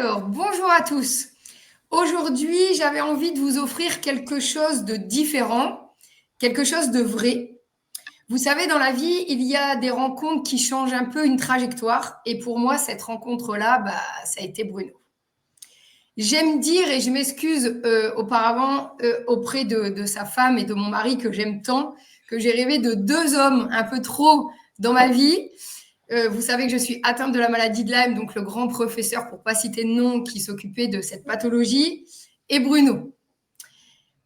Alors, bonjour à tous. Aujourd'hui, j'avais envie de vous offrir quelque chose de différent, quelque chose de vrai. Vous savez, dans la vie, il y a des rencontres qui changent un peu une trajectoire. Et pour moi, cette rencontre-là, ça a été Bruno. J'aime dire, et je m'excuse auparavant auprès de sa femme et de mon mari que j'aime tant, que j'ai rêvé de deux hommes un peu trop dans ma vie. Vous savez que je suis atteinte de la maladie de Lyme, donc le grand professeur, pour ne pas citer de nom, qui s'occupait de cette pathologie, et Bruno.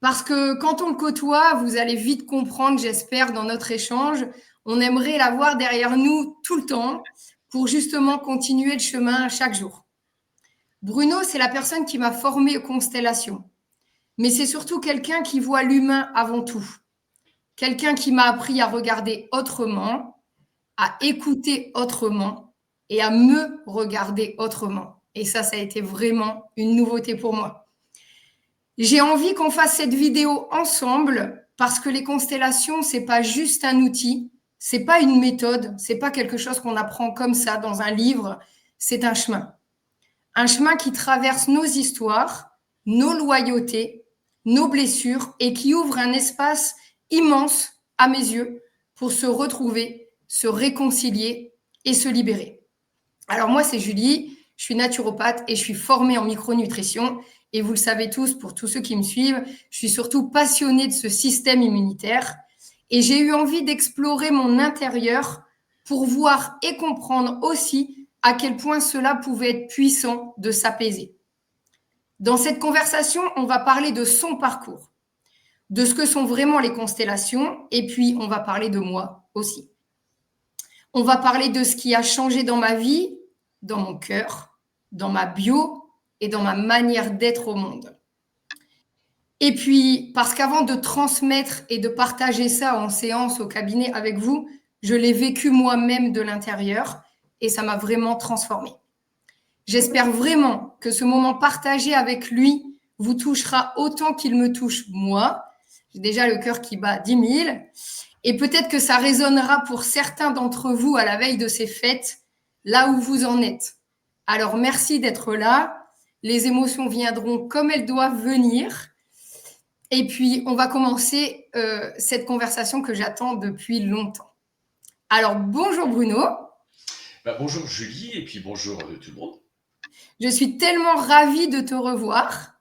Parce que quand on le côtoie, vous allez vite comprendre, j'espère, dans notre échange, on aimerait l'avoir derrière nous tout le temps pour justement continuer le chemin chaque jour. Bruno, c'est la personne qui m'a formée aux constellations, mais c'est surtout quelqu'un qui voit l'humain avant tout, quelqu'un qui m'a appris à regarder autrement, à écouter autrement et à me regarder autrement. Et ça a été vraiment une nouveauté pour moi. J'ai envie qu'on fasse cette vidéo ensemble parce que les constellations, c'est pas juste un outil, c'est pas une méthode, c'est pas quelque chose qu'on apprend comme ça dans un livre, c'est un chemin. Un chemin qui traverse nos histoires, nos loyautés, nos blessures et qui ouvre un espace immense à mes yeux pour se retrouver, se réconcilier et se libérer. Alors moi, c'est Julie, je suis naturopathe et je suis formée en micronutrition. Et vous le savez tous, pour tous ceux qui me suivent, je suis surtout passionnée de ce système immunitaire. Et j'ai eu envie d'explorer mon intérieur pour voir et comprendre aussi à quel point cela pouvait être puissant de s'apaiser. Dans cette conversation, on va parler de son parcours, de ce que sont vraiment les constellations, et puis on va parler de moi aussi. On va parler de ce qui a changé dans ma vie, dans mon cœur, dans ma bio et dans ma manière d'être au monde. Et puis, parce qu'avant de transmettre et de partager ça en séance au cabinet avec vous, je l'ai vécu moi-même de l'intérieur et ça m'a vraiment transformée. J'espère vraiment que ce moment partagé avec lui vous touchera autant qu'il me touche moi. J'ai déjà le cœur qui bat 10 000. Et peut-être que ça résonnera pour certains d'entre vous à la veille de ces fêtes, là où vous en êtes. Alors, merci d'être là. Les émotions viendront comme elles doivent venir. Et puis, on va commencer cette conversation que j'attends depuis longtemps. Alors, bonjour Bruno. Bonjour Julie, et puis bonjour tout le monde. Je suis tellement ravie de te revoir.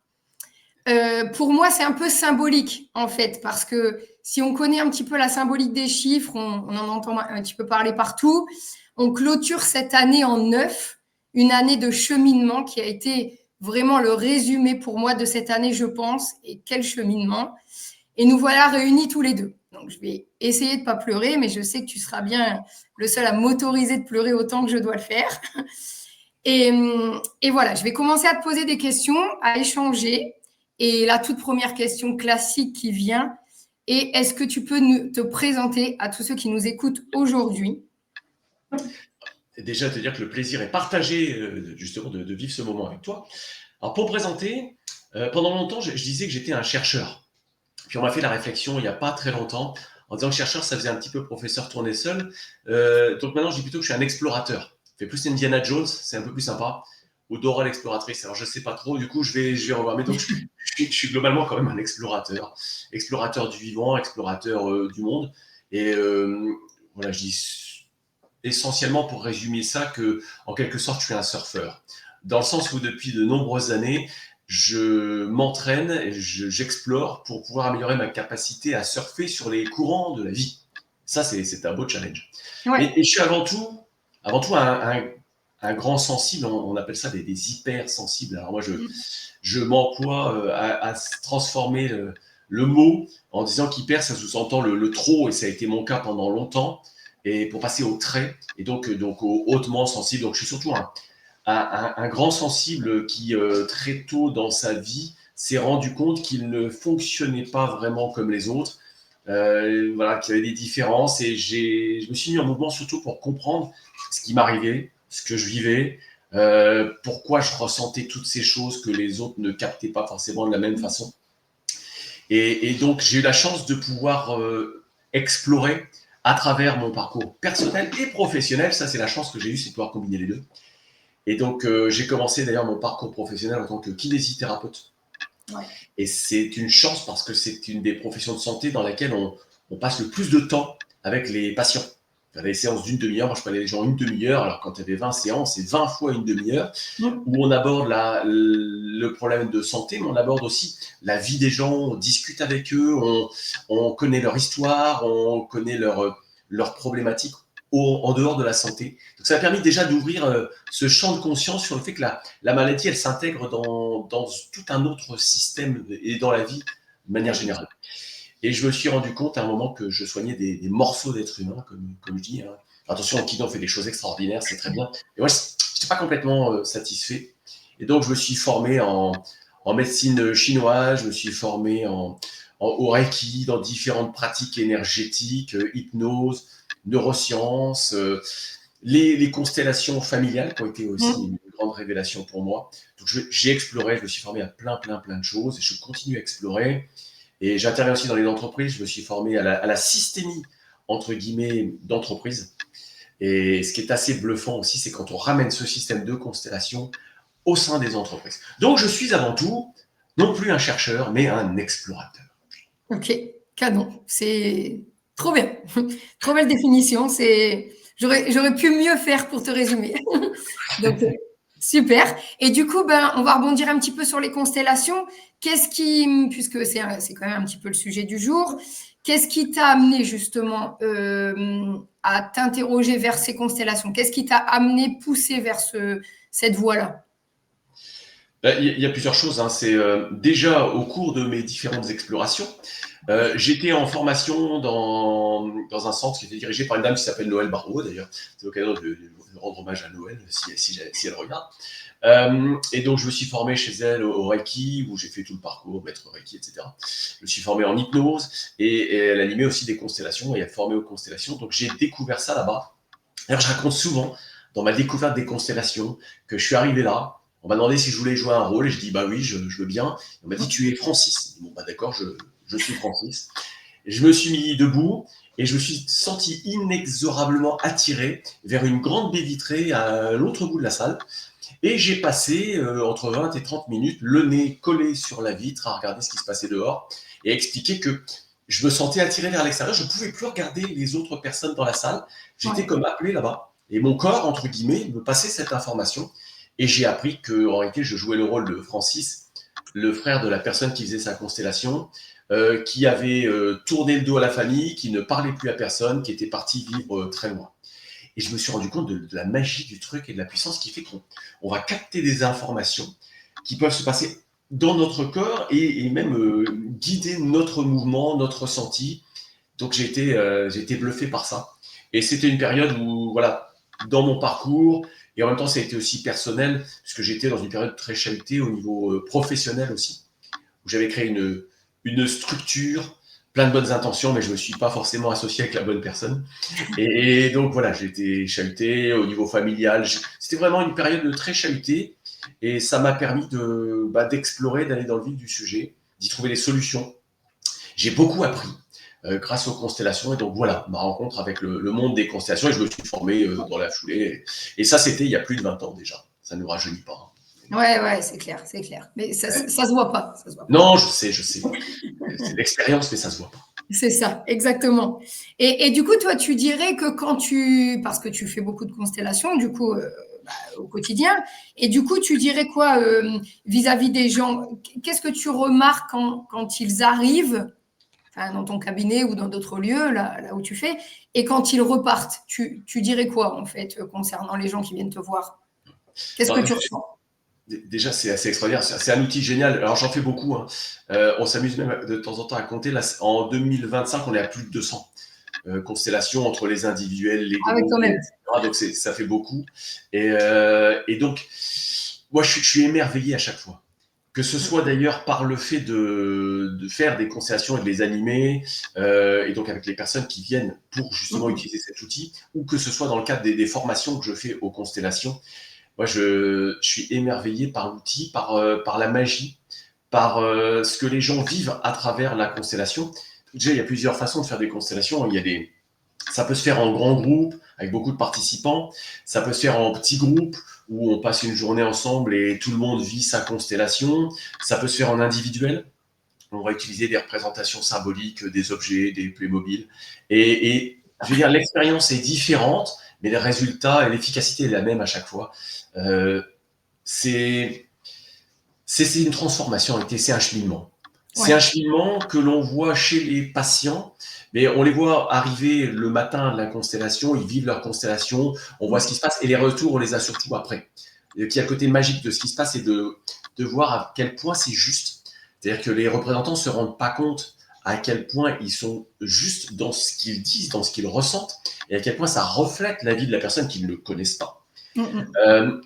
Pour moi, c'est un peu symbolique, en fait, parce que si on connaît un petit peu la symbolique des chiffres, on en entend un petit peu parler partout. On clôture cette année en 9, une année de cheminement qui a été vraiment le résumé pour moi de cette année, je pense. Et quel cheminement! Et nous voilà réunis tous les deux. Donc, je vais essayer de ne pas pleurer, mais je sais que tu seras bien le seul à m'autoriser de pleurer autant que je dois le faire. Et voilà, je vais commencer à te poser des questions, à échanger. Et la toute première question classique qui vient est, est-ce que tu peux te présenter à tous ceux qui nous écoutent aujourd'hui? Déjà, te dire que le plaisir est partagé, justement, de vivre ce moment avec toi. Alors, pour me présenter, pendant longtemps, je disais que j'étais un chercheur. Puis on m'a fait la réflexion il n'y a pas très longtemps, en disant que chercheur, ça faisait un petit peu professeur tourné seul. Donc maintenant, je dis plutôt que je suis un explorateur. Je fais plus Indiana Jones, c'est un peu plus sympa. Ou Dora l'exploratrice, alors je ne sais pas trop, du coup, je vais revoir. Mais donc, je suis globalement quand même un explorateur. Explorateur du vivant, explorateur du monde. Et voilà, je dis essentiellement pour résumer ça que, en quelque sorte, je suis un surfeur. Dans le sens où depuis de nombreuses années, je m'entraîne et j'explore pour pouvoir améliorer ma capacité à surfer sur les courants de la vie. Ça, c'est un beau challenge. Ouais. Et je suis avant tout un grand sensible, on appelle ça des hypersensibles. Alors moi, je m'emploie à transformer le mot en disant qu'hyper, ça sous-entend le trop, et ça a été mon cas pendant longtemps, et pour passer au très, et donc au hautement sensible. Donc je suis surtout un grand sensible qui, très tôt dans sa vie, s'est rendu compte qu'il ne fonctionnait pas vraiment comme les autres, voilà, qu'il y avait des différences, et je me suis mis en mouvement surtout pour comprendre ce qui m'arrivait, ce que je vivais, pourquoi je ressentais toutes ces choses que les autres ne captaient pas forcément de la même façon. Et donc, j'ai eu la chance de pouvoir explorer à travers mon parcours personnel et professionnel. Ça, c'est la chance que j'ai eue, c'est de pouvoir combiner les deux. Et donc, j'ai commencé d'ailleurs mon parcours professionnel en tant que kinésithérapeute. Ouais. Et c'est une chance parce que c'est une des professions de santé dans laquelle on passe le plus de temps avec les patients. Faire des séances d'une demi-heure, moi je prenais les gens une demi-heure, alors quand il y avait 20 séances, c'est 20 fois une demi-heure, Mm. où on aborde le problème de santé, mais on aborde aussi la vie des gens, on discute avec eux, on connaît leur histoire, on connaît leurs problématiques en dehors de la santé. Donc ça a permis déjà d'ouvrir ce champ de conscience sur le fait que la maladie, elle s'intègre dans tout un autre système et dans la vie de manière générale. Et je me suis rendu compte à un moment que je soignais des morceaux d'êtres humains, comme je dis. Hein. Attention, en kiné, on fait des choses extraordinaires, c'est très bien. Mais moi, je n'étais pas complètement satisfait. Et donc, je me suis formé en médecine chinoise, je me suis formé au Reiki, dans différentes pratiques énergétiques, hypnose, neurosciences, les constellations familiales qui ont été aussi Mm. une grande révélation pour moi. Donc, j'ai exploré, je me suis formé à plein de choses et je continue à explorer. Et j'interviens aussi dans les entreprises. Je me suis formé à la systémie, entre guillemets, d'entreprise. Et ce qui est assez bluffant aussi, c'est quand on ramène ce système de constellation au sein des entreprises. Donc, je suis avant tout, non plus un chercheur, mais un explorateur. Ok, canon. C'est trop bien. Trop belle définition. J'aurais pu mieux faire pour te résumer. Donc, super. Et du coup, ben, on va rebondir un petit peu sur les constellations. Puisque c'est quand même un petit peu le sujet du jour, qu'est-ce qui t'a amené justement à t'interroger vers ces constellations? Qu'est-ce qui t'a amené, poussé vers cette voie-là? Il y a plusieurs choses. Hein. C'est déjà au cours de mes différentes explorations, j'étais en formation dans un centre qui était dirigé par une dame qui s'appelle Noël Barbeau, d'ailleurs. C'est l'occasion de rendre hommage à Noël, si elle regarde. Et donc, je me suis formé chez elle au Reiki, où j'ai fait tout le parcours, maître Reiki, etc. Je me suis formé en hypnose, et elle animait aussi des constellations, et elle formait aux constellations. Donc, j'ai découvert ça là-bas. D'ailleurs, je raconte souvent, dans ma découverte des constellations, que je suis arrivé là. On m'a demandé si je voulais jouer un rôle, et je dis, bah oui, je veux bien. On m'a dit, tu es Francis. Bon, bah d'accord, je suis Francis. Je me suis mis debout et je me suis senti inexorablement attiré vers une grande baie vitrée à l'autre bout de la salle. Et j'ai passé entre 20 et 30 minutes le nez collé sur la vitre à regarder ce qui se passait dehors et à expliquer que je me sentais attiré vers l'extérieur. Je ne pouvais plus regarder les autres personnes dans la salle. J'étais Ouais. comme appelé là-bas. Et mon corps, entre guillemets, me passait cette information. Et j'ai appris qu'en réalité, je jouais le rôle de Francis, le frère de la personne qui faisait sa constellation, qui avait tourné le dos à la famille, qui ne parlait plus à personne, qui était parti vivre très loin. Et je me suis rendu compte de la magie du truc et de la puissance qui fait qu'on va capter des informations qui peuvent se passer dans notre corps et même guider notre mouvement, notre ressenti. Donc j'ai été bluffé par ça. Et c'était une période où, voilà, dans mon parcours, et en même temps ça a été aussi personnel, puisque j'étais dans une période très chahutée au niveau professionnel aussi, où j'avais créé une structure, plein de bonnes intentions, mais je ne me suis pas forcément associé avec la bonne personne. Et donc voilà, j'ai été chahuté au niveau familial. C'était vraiment une période très chahutée et ça m'a permis d'explorer, d'aller dans le vif du sujet, d'y trouver des solutions. J'ai beaucoup appris grâce aux constellations et donc voilà, ma rencontre avec le monde des constellations et je me suis formé dans la foulée. Et ça, c'était il y a plus de 20 ans déjà. Ça ne nous rajeunit pas. Ouais, c'est clair, c'est clair. Mais ça se voit pas. Ça se voit pas. Non, je sais. C'est l'expérience, mais ça se voit pas. C'est ça, exactement. Et du coup, toi, tu dirais que parce que tu fais beaucoup de constellations, du coup, au quotidien, et du coup, tu dirais quoi vis-à-vis des gens? Qu'est-ce que tu remarques quand ils arrivent, enfin, dans ton cabinet ou dans d'autres lieux, là où tu fais, et quand ils repartent? Tu dirais quoi, en fait, concernant les gens qui viennent te voir? Qu'est-ce que Alors, tu ressens? déjà, c'est assez extraordinaire. C'est un outil génial. Alors, j'en fais beaucoup. Hein. On s'amuse même de temps en temps à compter. Là, en 2025, on est à plus de 200 constellations entre les individuels, les Ah oui, groupes, quand même. etc. Donc, ça fait beaucoup. Et donc, moi, je suis émerveillé à chaque fois. Que ce soit d'ailleurs par le fait de faire des constellations et de les animer, et donc avec les personnes qui viennent pour justement utiliser cet outil, ou que ce soit dans le cadre des formations que je fais aux constellations. Moi, je suis émerveillé par l'outil, par la magie, par ce que les gens vivent à travers la constellation. Déjà, il y a plusieurs façons de faire des constellations. Ça peut se faire en grand groupe, avec beaucoup de participants. Ça peut se faire en petits groupes où on passe une journée ensemble et tout le monde vit sa constellation. Ça peut se faire en individuel. On va utiliser des représentations symboliques, des objets, des Playmobil. Et je veux dire, l'expérience est différente, mais les résultats et l'efficacité est la même à chaque fois. C'est une transformation, c'est un cheminement. Ouais. C'est un cheminement que l'on voit chez les patients, mais on les voit arriver le matin de la constellation, ils vivent leur constellation, on voit ce qui se passe, et les retours, on les a surtout après. Il y a le côté magique de ce qui se passe, et de voir à quel point c'est juste. C'est-à-dire que les représentants ne se rendent pas compte à quel point ils sont justes dans ce qu'ils disent, dans ce qu'ils ressentent, et à quel point ça reflète la vie de la personne qu'ils ne connaissent pas.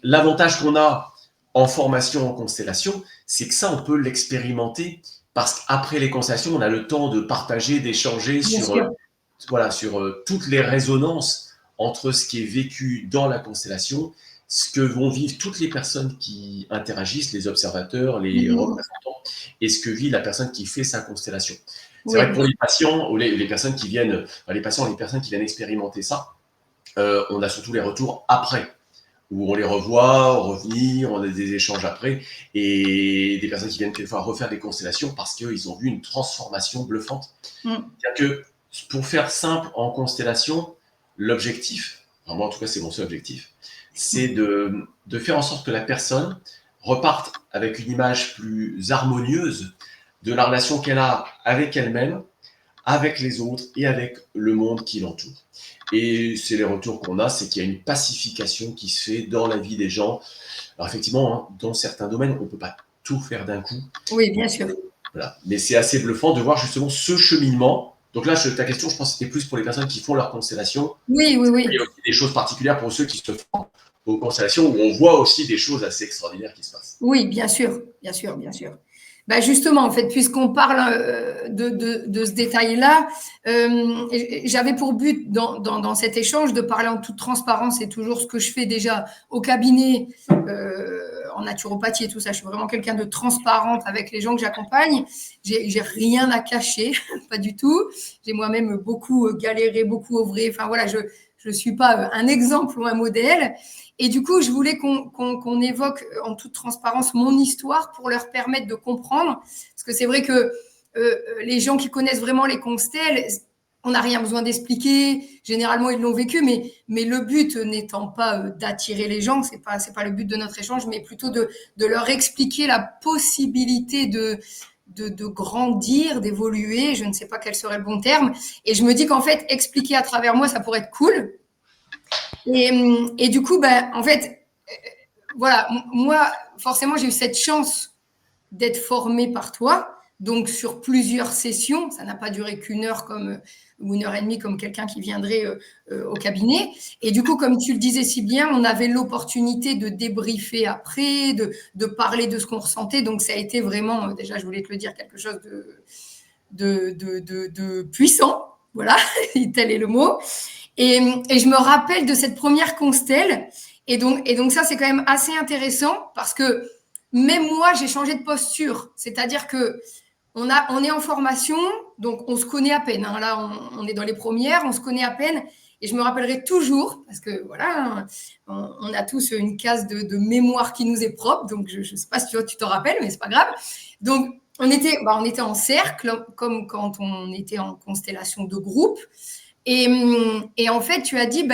L'avantage qu'on a en formation en constellation, c'est que ça, on peut l'expérimenter parce qu'après les constellations, on a le temps de partager, d'échanger sur toutes les résonances entre ce qui est vécu dans la constellation, ce que vont vivre toutes les personnes qui interagissent, les observateurs, les représentants, et ce que vit la personne qui fait sa constellation. C'est vrai que pour les patients ou les personnes qui viennent, les patients et les personnes qui viennent expérimenter ça, on a surtout les retours après, où on les revoit, revenir, on a des échanges après, et des personnes qui viennent quelquefois refaire des constellations parce qu'ils ont vu une transformation bluffante. C'est-à-dire que, pour faire simple en constellation, l'objectif, moi en tout cas c'est mon seul objectif, c'est de faire en sorte que la personne reparte avec une image plus harmonieuse de la relation qu'elle a avec elle-même, avec les autres et avec le monde qui l'entoure. Et c'est les retours qu'on a, c'est qu'il y a une pacification qui se fait dans la vie des gens. Alors effectivement, dans certains domaines, on ne peut pas tout faire d'un coup. Oui, bien sûr. Voilà. Mais c'est assez bluffant de voir justement ce cheminement. Donc là, ta question, je pense que c'était plus pour les personnes qui font leur constellation. Oui. Il y a aussi des choses particulières pour ceux qui se font aux constellations, où on voit aussi des choses assez extraordinaires qui se passent. Oui, bien sûr. Ben justement, en fait, puisqu'on parle de ce détail-là, j'avais pour but dans cet échange de parler en toute transparence, et toujours ce que je fais déjà au cabinet en naturopathie et tout ça. Je suis vraiment quelqu'un de transparente avec les gens que j'accompagne. J'ai rien à cacher, pas du tout. J'ai moi-même beaucoup galéré, beaucoup œuvré. Enfin voilà, je suis pas un exemple ou un modèle. Et du coup, je voulais qu'on évoque en toute transparence mon histoire pour leur permettre de comprendre. Parce que c'est vrai que les gens qui connaissent vraiment les constelles, on n'a rien besoin d'expliquer. Généralement, ils l'ont vécu, mais le but n'étant pas d'attirer les gens, c'est pas le but de notre échange, mais plutôt de leur expliquer la possibilité de grandir, d'évoluer. Je ne sais pas quel serait le bon terme. Et je me dis qu'en fait, expliquer à travers moi, ça pourrait être cool. Et du coup, en fait, voilà, moi, forcément, j'ai eu cette chance d'être formée par toi, donc sur plusieurs sessions. Ça n'a pas duré qu'1 heure ou 1h30 comme quelqu'un qui viendrait au cabinet. Et du coup, comme tu le disais si bien, on avait l'opportunité de débriefer après, de parler de ce qu'on ressentait. Donc, ça a été vraiment, déjà, je voulais te le dire, quelque chose de puissant. Voilà, tel est le mot. Et je me rappelle de cette première constelle. Et donc ça, c'est quand même assez intéressant parce que même moi, j'ai changé de posture. C'est-à-dire que on est en formation, donc on se connaît à peine. Hein. Là, on est dans les premières, on se connaît à peine. Et je me rappellerai toujours, parce que voilà, on a tous une case de mémoire qui nous est propre. Donc, je ne sais pas si tu t'en rappelles, mais c'est pas grave. Donc, on était en cercle, comme quand on était en constellation de groupe. Et en fait, tu as dit,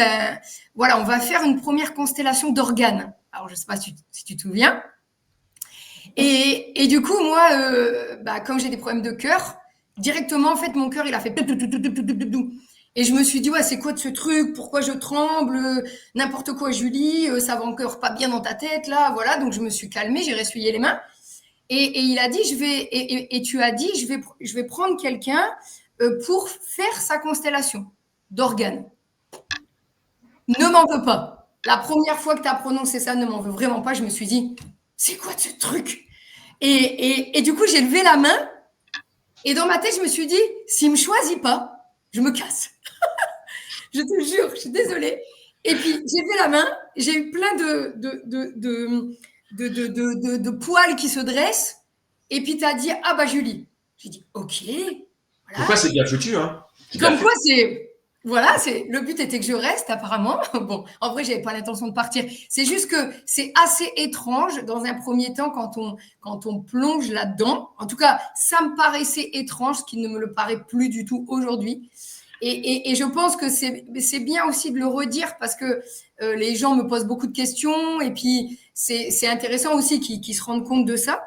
voilà, on va faire une première constellation d'organes. Alors, je ne sais pas si tu te souviens. Et du coup, moi, comme j'ai des problèmes de cœur, directement, en fait, mon cœur, il a fait... Et je me suis dit, ouais, c'est quoi de ce truc? Pourquoi je tremble? N'importe quoi, Julie, ça va encore pas bien dans ta tête, là, voilà. Donc, je me suis calmée, j'ai ressuyé les mains. Et il a dit, et tu as dit, je vais prendre quelqu'un pour faire sa constellation d'organes. Ne m'en veux pas. La première fois que tu as prononcé ça, ne m'en veux vraiment pas. Je me suis dit, c'est quoi ce truc? Et du coup, j'ai levé la main. Et dans ma tête, je me suis dit, s'il ne me choisit pas, je me casse. Je te jure, je suis désolée. Et puis, j'ai levé la main. J'ai eu plein de poils qui se dressent. Et puis, tu as dit, ah bah Julie. J'ai dit, ok. Voilà. Pourquoi c'est bien foutu, hein? Comme quoi, c'est... Voilà, le but était que je reste apparemment. Bon, en vrai, j'avais pas l'intention de partir. C'est juste que c'est assez étrange dans un premier temps quand on plonge là-dedans. En tout cas, ça me paraissait étrange, ce qui ne me le paraît plus du tout aujourd'hui. Et je pense que c'est bien aussi de le redire parce que les gens me posent beaucoup de questions et puis c'est intéressant aussi qu'ils se rendent compte de ça.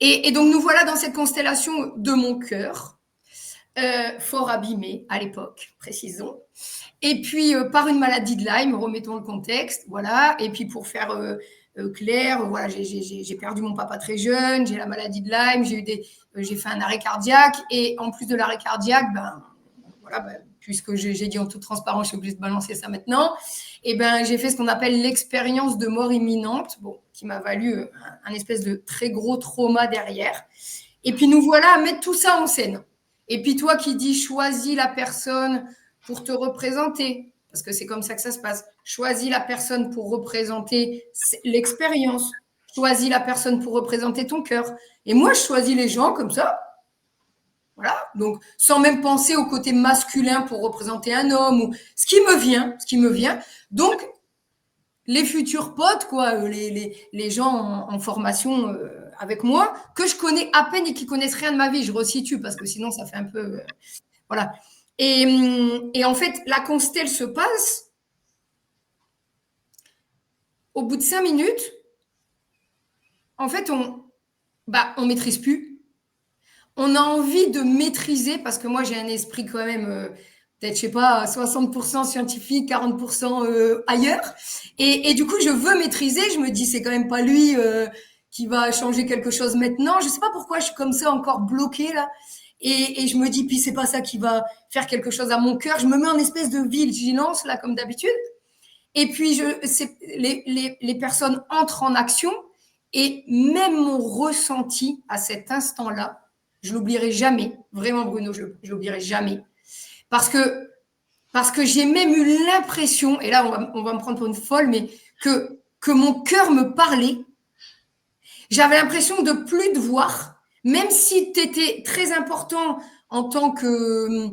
Et donc nous voilà dans cette constellation de mon cœur, fort abîmé à l'époque, précisons. Et puis par une maladie de Lyme, remettons le contexte, voilà. Et puis pour faire clair, voilà, j'ai perdu mon papa très jeune, j'ai la maladie de Lyme, j'ai fait un arrêt cardiaque et en plus de l'arrêt cardiaque, voilà, puisque j'ai dit en toute transparence, je suis obligée de balancer ça maintenant, et j'ai fait ce qu'on appelle l'expérience de mort imminente, bon, qui m'a valu un espèce de très gros trauma derrière. Et puis nous voilà à mettre tout ça en scène. Et puis toi qui dis choisis la personne pour te représenter, parce que c'est comme ça que ça se passe, choisis la personne pour représenter l'expérience, choisis la personne pour représenter ton cœur. Et moi, je choisis les gens comme ça. Voilà, donc sans même penser au côté masculin pour représenter un homme ou ce qui me vient. Donc les futurs potes, quoi, les gens en formation avec moi, que je connais à peine et qui connaissent rien de ma vie, je resitue parce que sinon ça fait un peu, voilà. Et en fait, la constelle se passe. Au bout de 5 minutes, en fait, on maîtrise plus. On a envie de maîtriser, parce que moi, j'ai un esprit quand même, peut-être, je sais pas, 60% scientifique, 40% ailleurs. Et du coup, je veux maîtriser. Je me dis, c'est quand même pas lui qui va changer quelque chose maintenant. Je sais pas pourquoi je suis comme ça, encore bloquée là. Et je me dis, puis c'est pas ça qui va faire quelque chose à mon cœur. Je me mets en espèce de vigilance, là, comme d'habitude. Et puis, les personnes entrent en action. Et même mon ressenti à cet instant-là, je l'oublierai jamais. Vraiment, Bruno, je l'oublierai jamais. Parce que j'ai même eu l'impression, et là, on va me prendre pour une folle, mais que mon cœur me parlait. J'avais l'impression de plus te voir, même si tu étais très important en tant que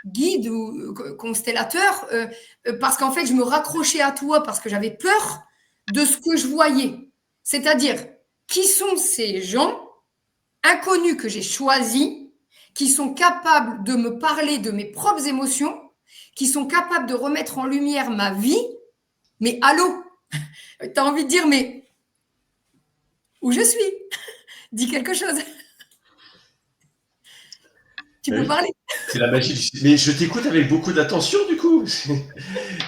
guide ou constellateur, parce qu'en fait, je me raccrochais à toi parce que j'avais peur de ce que je voyais. C'est-à-dire, qui sont ces gens inconnus que j'ai choisis, qui sont capables de me parler de mes propres émotions, qui sont capables de remettre en lumière ma vie. Mais allô, tu as envie de dire, mais où je suis? Dis quelque chose. Tu peux parler. C'est la magie du... Mais je t'écoute avec beaucoup d'attention, du coup.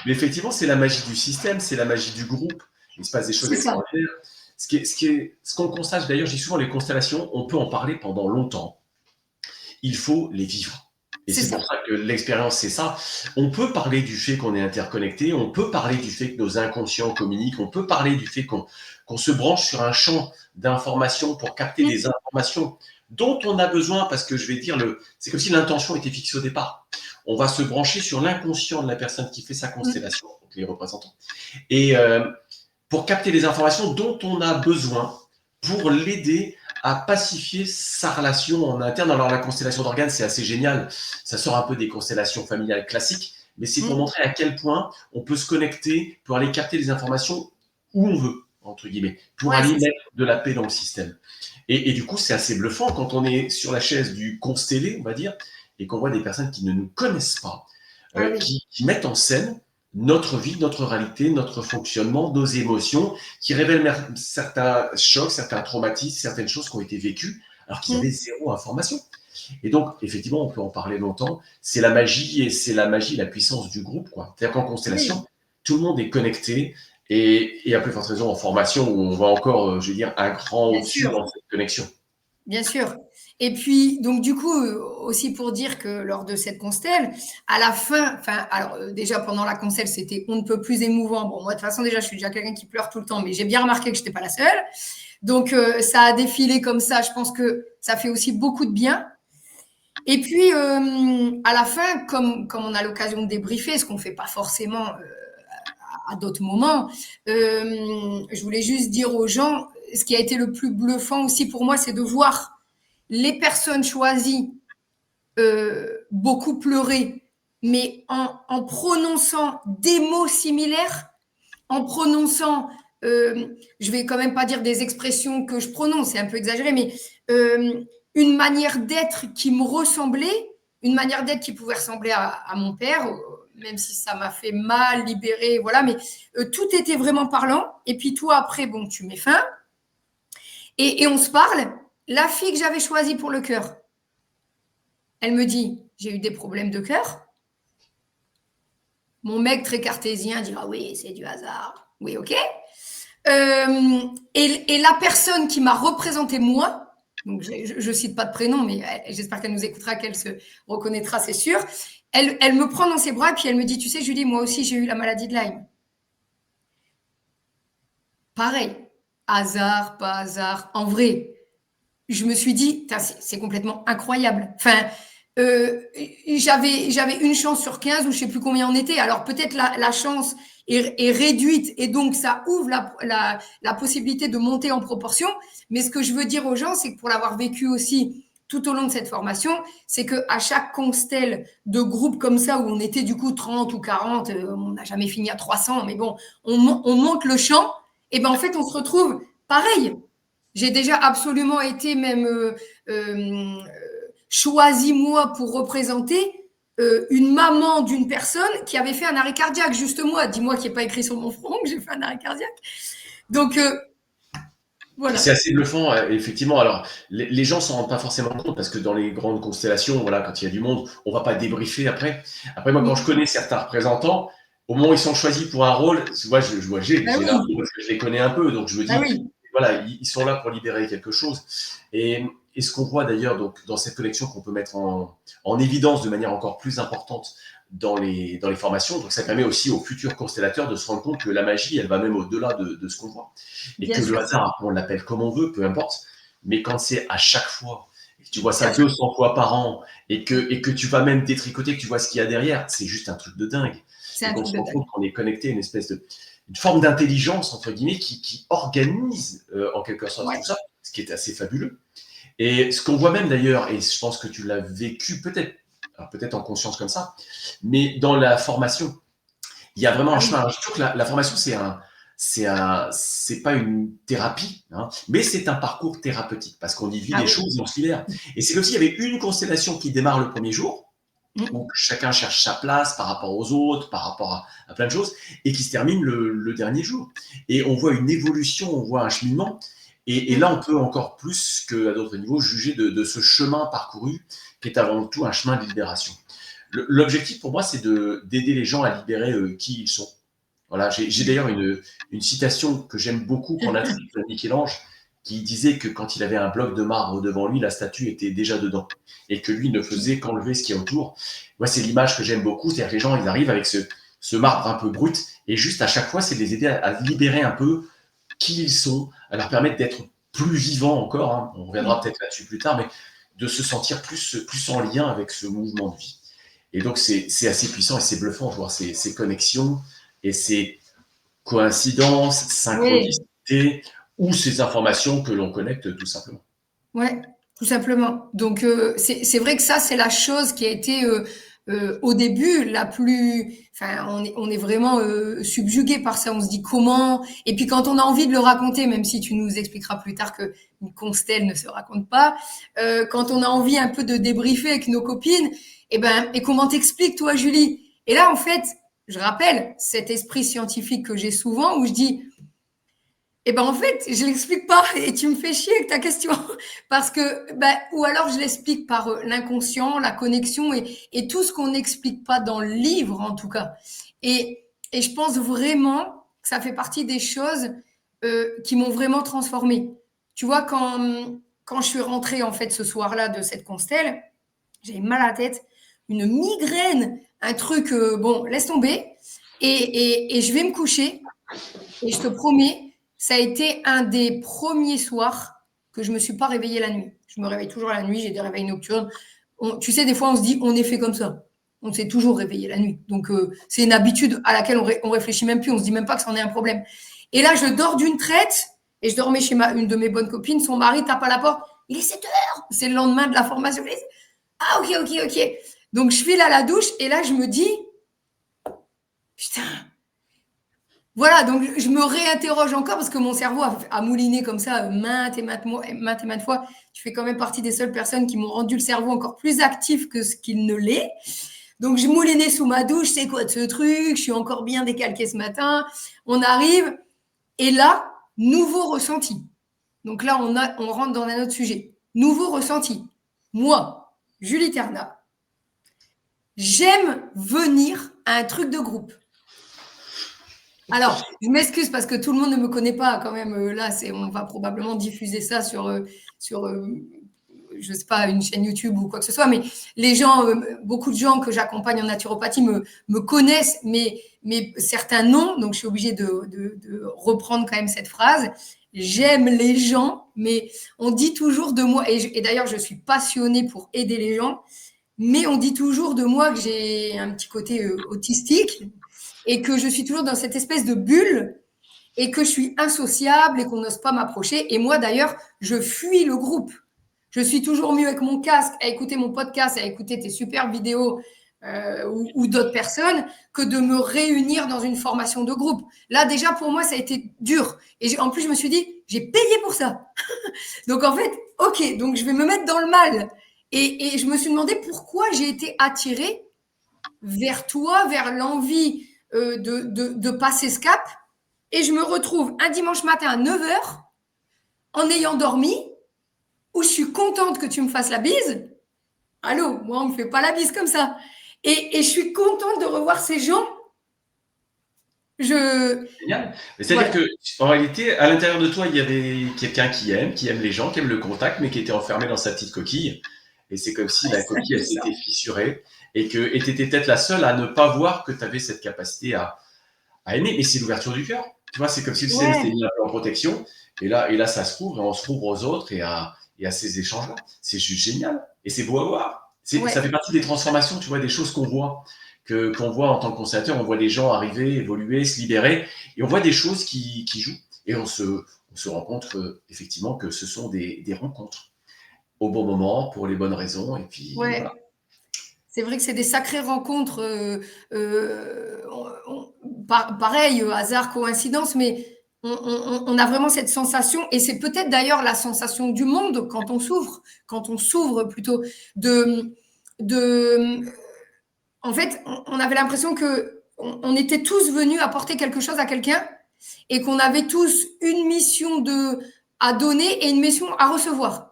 Mais effectivement, c'est la magie du système, c'est la magie du groupe. Il se passe des choses extraordinaires. Ce qu'on constate, d'ailleurs, je dis souvent, les constellations, on peut en parler pendant longtemps. Il faut les vivre. Et c'est pour ça que l'expérience, c'est ça. On peut parler du fait qu'on est interconnecté, on peut parler du fait que nos inconscients communiquent, on peut parler du fait qu'on se branche sur un champ d'informations pour capter des informations dont on a besoin, parce que je vais dire, c'est comme si l'intention était fixée au départ. On va se brancher sur l'inconscient de la personne qui fait sa constellation, donc les représentants, et pour capter les informations dont on a besoin pour l'aider à pacifier sa relation en interne. Alors, la constellation d'organes, c'est assez génial. Ça sort un peu des constellations familiales classiques, mais c'est pour montrer à quel point on peut se connecter pour aller capter les informations où on veut, entre guillemets, pour aller mettre de la paix dans le système. Et du coup, c'est assez bluffant quand on est sur la chaise du constellé, on va dire, et qu'on voit des personnes qui ne nous connaissent pas, qui mettent en scène notre vie, notre réalité, notre fonctionnement, nos émotions, qui révèlent certains chocs, certains traumatismes, certaines choses qui ont été vécues, alors qu'ils avaient zéro information. Et donc, effectivement, on peut en parler longtemps. C'est la magie, et c'est la magie, la puissance du groupe, quoi. C'est-à-dire qu'en constellation, tout le monde est connecté, et à plus forte raison en formation, où on va encore, je veux dire, un cran au-dessus dans cette connexion. Bien sûr. Et puis, donc, du coup, aussi pour dire que lors de cette constelle, à la fin, alors, déjà, pendant la constelle, c'était on ne peut plus émouvant. Bon, moi, de toute façon, déjà, je suis déjà quelqu'un qui pleure tout le temps, mais j'ai bien remarqué que je n'étais pas la seule. Donc, ça a défilé comme ça. Je pense que ça fait aussi beaucoup de bien. Et puis, à la fin, comme on a l'occasion de débriefer, ce qu'on ne fait pas forcément à d'autres moments, je voulais juste dire aux gens, ce qui a été le plus bluffant aussi pour moi, c'est de voir les personnes choisies beaucoup pleuré, mais en prononçant des mots similaires, en prononçant, je vais quand même pas dire des expressions que je prononce, c'est un peu exagéré, mais une manière d'être qui me ressemblait, une manière d'être qui pouvait ressembler à mon père, même si ça m'a fait mal, libérer, voilà, mais tout était vraiment parlant. Et puis toi, après, bon, tu mets fin. Et on se parle. La fille que j'avais choisie pour le cœur, elle me dit, j'ai eu des problèmes de cœur. Mon mec très cartésien dit, ah oui, c'est du hasard. Oui, ok. Et la personne qui m'a représenté moi, donc je cite pas de prénom, mais j'espère qu'elle nous écoutera, qu'elle se reconnaîtra, c'est sûr. Elle me prend dans ses bras et puis elle me dit, tu sais, Julie, moi aussi j'ai eu la maladie de Lyme. Pareil, hasard, pas hasard. En vrai, je me suis dit, c'est complètement incroyable. Enfin, j'avais une chance sur 15 ou je sais plus combien on était. Alors peut-être la chance est réduite et donc ça ouvre la possibilité de monter en proportion. Mais ce que je veux dire aux gens, c'est que pour l'avoir vécu aussi tout au long de cette formation, c'est qu'à chaque constel de groupe comme ça, où on était du coup 30 ou 40, on n'a jamais fini à 300, mais bon, on monte le champ, et ben en fait, on se retrouve pareil. J'ai déjà absolument été même choisi moi pour représenter une maman d'une personne qui avait fait un arrêt cardiaque, juste moi. Dis-moi qui n'est pas écrit sur mon front que j'ai fait un arrêt cardiaque. Donc, voilà. C'est assez bluffant, effectivement. Alors, les gens s'en rendent pas forcément compte parce que dans les grandes constellations, voilà, quand il y a du monde, on va pas débriefer après. Après, moi, quand je connais certains représentants, au moment où ils sont choisis pour un rôle, moi, j'ai l'info parce que je les connais un peu, donc je me dis, voilà, ils sont là pour libérer quelque chose. Et ce qu'on voit d'ailleurs donc, dans cette connexion qu'on peut mettre en évidence de manière encore plus importante dans les formations, donc ça permet aussi aux futurs constellateurs de se rendre compte que la magie, elle va même au-delà de ce qu'on voit. Et bien que sûr. Le hasard, on l'appelle comme on veut, peu importe, mais quand c'est à chaque fois, et que tu vois ça 200 fois par an, et que tu vas même détricoter, que tu vois ce qu'il y a derrière, c'est juste un truc de dingue. Et qu'on se rend compte qu'on est connecté à une espèce une forme d'intelligence, entre guillemets, qui organise en quelque sorte tout ça, ce qui est assez fabuleux. Et ce qu'on voit même d'ailleurs, et je pense que tu l'as vécu peut-être en conscience comme ça, mais dans la formation, il y a vraiment un chemin. Je trouve que la formation, c'est pas une thérapie, hein, mais c'est un parcours thérapeutique parce qu'on y vit les choses et on se libère. Et c'est comme s'il y avait une constellation qui démarre le premier jour, où chacun cherche sa place par rapport aux autres, par rapport à plein de choses, et qui se termine le dernier jour. Et on voit une évolution, on voit un cheminement. Et là, on peut encore plus qu'à d'autres niveaux juger de ce chemin parcouru qui est avant tout un chemin de libération. L'objectif pour moi, c'est d'aider les gens à libérer qui ils sont. Voilà, j'ai d'ailleurs une citation que j'aime beaucoup qu'on attribue à Michel-Ange, qui disait que quand il avait un bloc de marbre devant lui, la statue était déjà dedans et que lui ne faisait qu'enlever ce qu'il y a autour. Moi, c'est l'image que j'aime beaucoup, c'est-à-dire que les gens, ils arrivent avec ce marbre un peu brut et juste à chaque fois, c'est de les aider à libérer un peu qui ils sont, à leur permettre d'être plus vivants encore, hein. On reviendra peut-être là-dessus plus tard, mais de se sentir plus en lien avec ce mouvement de vie. Et donc, c'est assez puissant et c'est bluffant de voir ces connexions et ces coïncidences, synchronicités ou ces informations que l'on connecte tout simplement. Ouais, tout simplement. Donc, c'est vrai que ça, c'est la chose qui a été au début la plus... Enfin, on est vraiment subjugué par ça. On se dit comment... Et puis quand on a envie de le raconter, même si tu nous expliqueras plus tard qu'une constelle ne se raconte pas, quand on a envie un peu de débriefer avec nos copines, et comment t'expliques, toi, Julie? Et là, en fait, je rappelle cet esprit scientifique que j'ai souvent où je dis... en fait, je l'explique pas et tu me fais chier avec ta question parce que, ou alors je l'explique par l'inconscient, la connexion et tout ce qu'on n'explique pas dans le livre en tout cas. Et je pense vraiment que ça fait partie des choses qui m'ont vraiment transformée. Tu vois, quand je suis rentrée en fait ce soir-là de cette constelle, j'avais mal à la tête, une migraine, un truc, bon, laisse tomber. Et je vais me coucher et je te promets, ça a été un des premiers soirs que je ne me suis pas réveillée la nuit. Je me réveille toujours la nuit, j'ai des réveils nocturnes. Tu sais, des fois, on se dit, on est fait comme ça. On s'est toujours réveillé la nuit. Donc, c'est une habitude à laquelle on réfléchit même plus. On ne se dit même pas que c'en est un problème. Et là, je dors d'une traite et je dormais chez une de mes bonnes copines. Son mari tape à la porte. Il est 7 heures. C'est le lendemain de la formation. Ah, ok. Donc, je file à la douche et là, je me dis, putain. Voilà, donc je me réinterroge encore parce que mon cerveau a mouliné comme ça maintes et maintes fois. Je fais quand même partie des seules personnes qui m'ont rendu le cerveau encore plus actif que ce qu'il ne l'est. Donc, je moulinais sous ma douche, c'est quoi de ce truc? Je suis encore bien décalquée ce matin. On arrive et là, nouveau ressenti. Donc là, on rentre dans un autre sujet. Nouveau ressenti. Moi, Julie Ternat, j'aime venir à un truc de groupe. Alors, je m'excuse parce que tout le monde ne me connaît pas quand même. Là, on va probablement diffuser ça sur je sais pas, une chaîne YouTube ou quoi que ce soit. Mais les gens, beaucoup de gens que j'accompagne en naturopathie me connaissent, mais certains non. Donc, je suis obligée de reprendre quand même cette phrase. J'aime les gens, mais on dit toujours de moi, et d'ailleurs, je suis passionnée pour aider les gens, mais on dit toujours de moi que j'ai un petit côté autistique et que je suis toujours dans cette espèce de bulle et que je suis insociable et qu'on n'ose pas m'approcher. Et moi, d'ailleurs, je fuis le groupe. Je suis toujours mieux avec mon casque à écouter mon podcast, à écouter tes super vidéos ou d'autres personnes que de me réunir dans une formation de groupe. Là, déjà, pour moi, ça a été dur. Et en plus, je me suis dit, j'ai payé pour ça. Donc, en fait, OK, donc je vais me mettre dans le mal. Et je me suis demandé pourquoi j'ai été attirée vers toi, vers l'envie de passer ce cap. Et je me retrouve un dimanche matin à 9h en ayant dormi, où je suis contente que tu me fasses la bise. Allô, moi, on ne me fait pas la bise comme ça. Et je suis contente de revoir ces gens. Génial. C'est-à-dire que, en réalité, à l'intérieur de toi, il y avait quelqu'un qui aime les gens, qui aime le contact, mais qui était enfermé dans sa petite coquille. Et c'est comme si la coquille, elle s'était fissurée et tu étais peut-être la seule à ne pas voir que tu avais cette capacité à aimer. Et c'est l'ouverture du cœur. Tu vois, c'est comme si le système s'était mis un peu en protection. Et là, ça se rouvre et on se rouvre aux autres et à ces échanges-là. C'est juste génial. Et c'est beau à voir. Ça fait partie des transformations, tu vois, des choses qu'on voit. Qu'on voit en tant que consommateur, on voit les gens arriver, évoluer, se libérer, et on voit des choses qui jouent. Et on se rend compte effectivement que ce sont des rencontres au bon moment, pour les bonnes raisons, et puis voilà. C'est vrai que c'est des sacrées rencontres, pareil, hasard, coïncidence, mais on a vraiment cette sensation, et c'est peut-être d'ailleurs la sensation du monde quand on s'ouvre plutôt, en fait, on avait l'impression qu'on était tous venus apporter quelque chose à quelqu'un et qu'on avait tous une mission à donner et une mission à recevoir.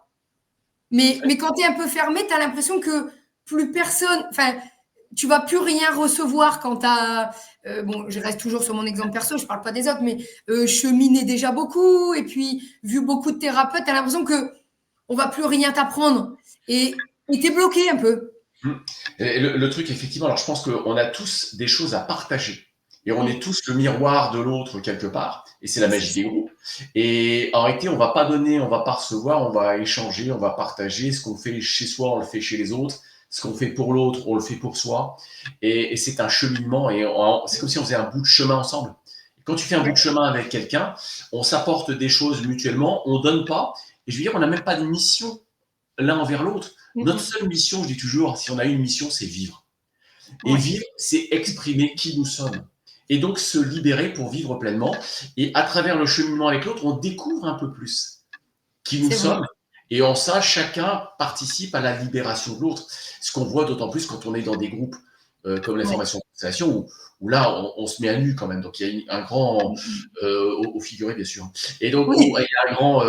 Mais quand tu es un peu fermé, tu as l'impression que plus personne, enfin, tu vas plus rien recevoir quand tu as, bon, je reste toujours sur mon exemple perso, je parle pas des autres, mais cheminé déjà beaucoup et puis vu beaucoup de thérapeutes, tu as l'impression que on va plus rien t'apprendre et tu es bloqué un peu. Et le truc, effectivement, alors je pense qu'on a tous des choses à partager. Et on est tous le miroir de l'autre quelque part. Et c'est la magie des groupes. Et en réalité, on va pas donner, on va pas recevoir, on va échanger, on va partager. Ce qu'on fait chez soi, on le fait chez les autres. Ce qu'on fait pour l'autre, on le fait pour soi. Et c'est un cheminement. Et c'est comme si on faisait un bout de chemin ensemble. Et quand tu fais un bout de chemin avec quelqu'un, on s'apporte des choses mutuellement, on donne pas. Et je veux dire, on n'a même pas de mission l'un envers l'autre. Notre seule mission, je dis toujours, si on a une mission, c'est vivre. Et vivre, c'est exprimer qui nous sommes. Et donc se libérer pour vivre pleinement. Et à travers le cheminement avec l'autre, on découvre un peu plus qui nous sommes. Et en ça, chacun participe à la libération de l'autre. Ce qu'on voit d'autant plus quand on est dans des groupes comme la formation de constellation, où là, on se met à nu quand même. Donc il y a un grand, au figuré bien sûr. Et donc il y a un grand,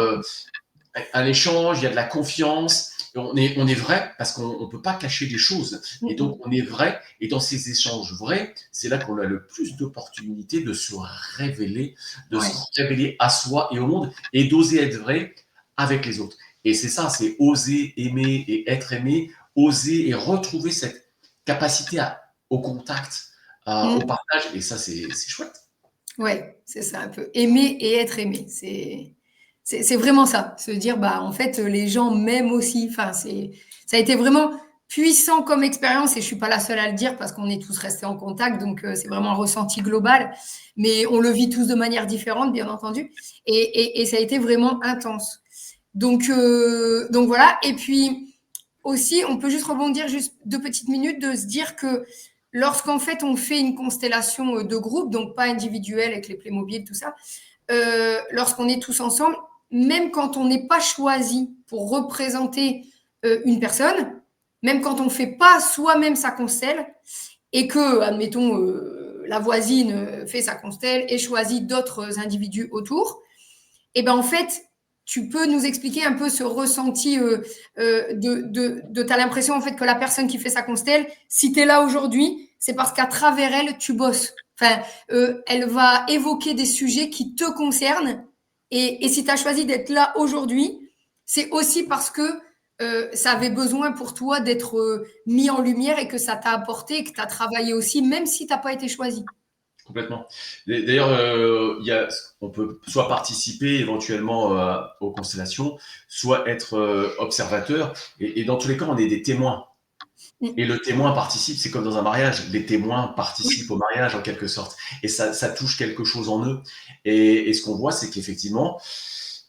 un échange, il y a de la confiance. On est vrai parce qu'on ne peut pas cacher des choses. Et donc, on est vrai. Et dans ces échanges vrais, c'est là qu'on a le plus d'opportunités de se révéler, se révéler à soi et au monde et d'oser être vrai avec les autres. Et c'est ça, c'est oser aimer et être aimé, oser et retrouver cette capacité au contact, au partage. Et ça, c'est chouette. Ouais, c'est ça un peu. Aimer et être aimé. C'est vraiment ça, se dire, bah, en fait, les gens m'aiment aussi. Enfin, ça a été vraiment puissant comme expérience et je suis pas la seule à le dire parce qu'on est tous restés en contact, donc c'est vraiment un ressenti global, mais on le vit tous de manière différente, bien entendu, et ça a été vraiment intense. Donc voilà, et puis aussi, on peut juste rebondir juste 2 petites minutes de se dire que lorsqu'en fait on fait une constellation de groupe, donc pas individuelle avec les Playmobil, tout ça, lorsqu'on est tous ensemble, même quand on n'est pas choisi pour représenter une personne, même quand on ne fait pas soi-même sa constelle, et que, admettons, la voisine fait sa constelle et choisit d'autres individus autour, et ben en fait, tu peux nous expliquer un peu ce ressenti tu as l'impression en fait que la personne qui fait sa constelle, si tu es là aujourd'hui, c'est parce qu'à travers elle, tu bosses. Enfin, elle va évoquer des sujets qui te concernent. Et si tu as choisi d'être là aujourd'hui, c'est aussi parce que ça avait besoin pour toi d'être mis en lumière et que ça t'a apporté et que tu as travaillé aussi, même si tu n'as pas été choisi. Complètement. D'ailleurs, on peut soit participer éventuellement aux constellations, soit être observateur. Et dans tous les cas, on est des témoins. Et le témoin participe, c'est comme dans un mariage. Les témoins participent au mariage en quelque sorte. Et ça touche quelque chose en eux. Et ce qu'on voit, c'est qu'effectivement,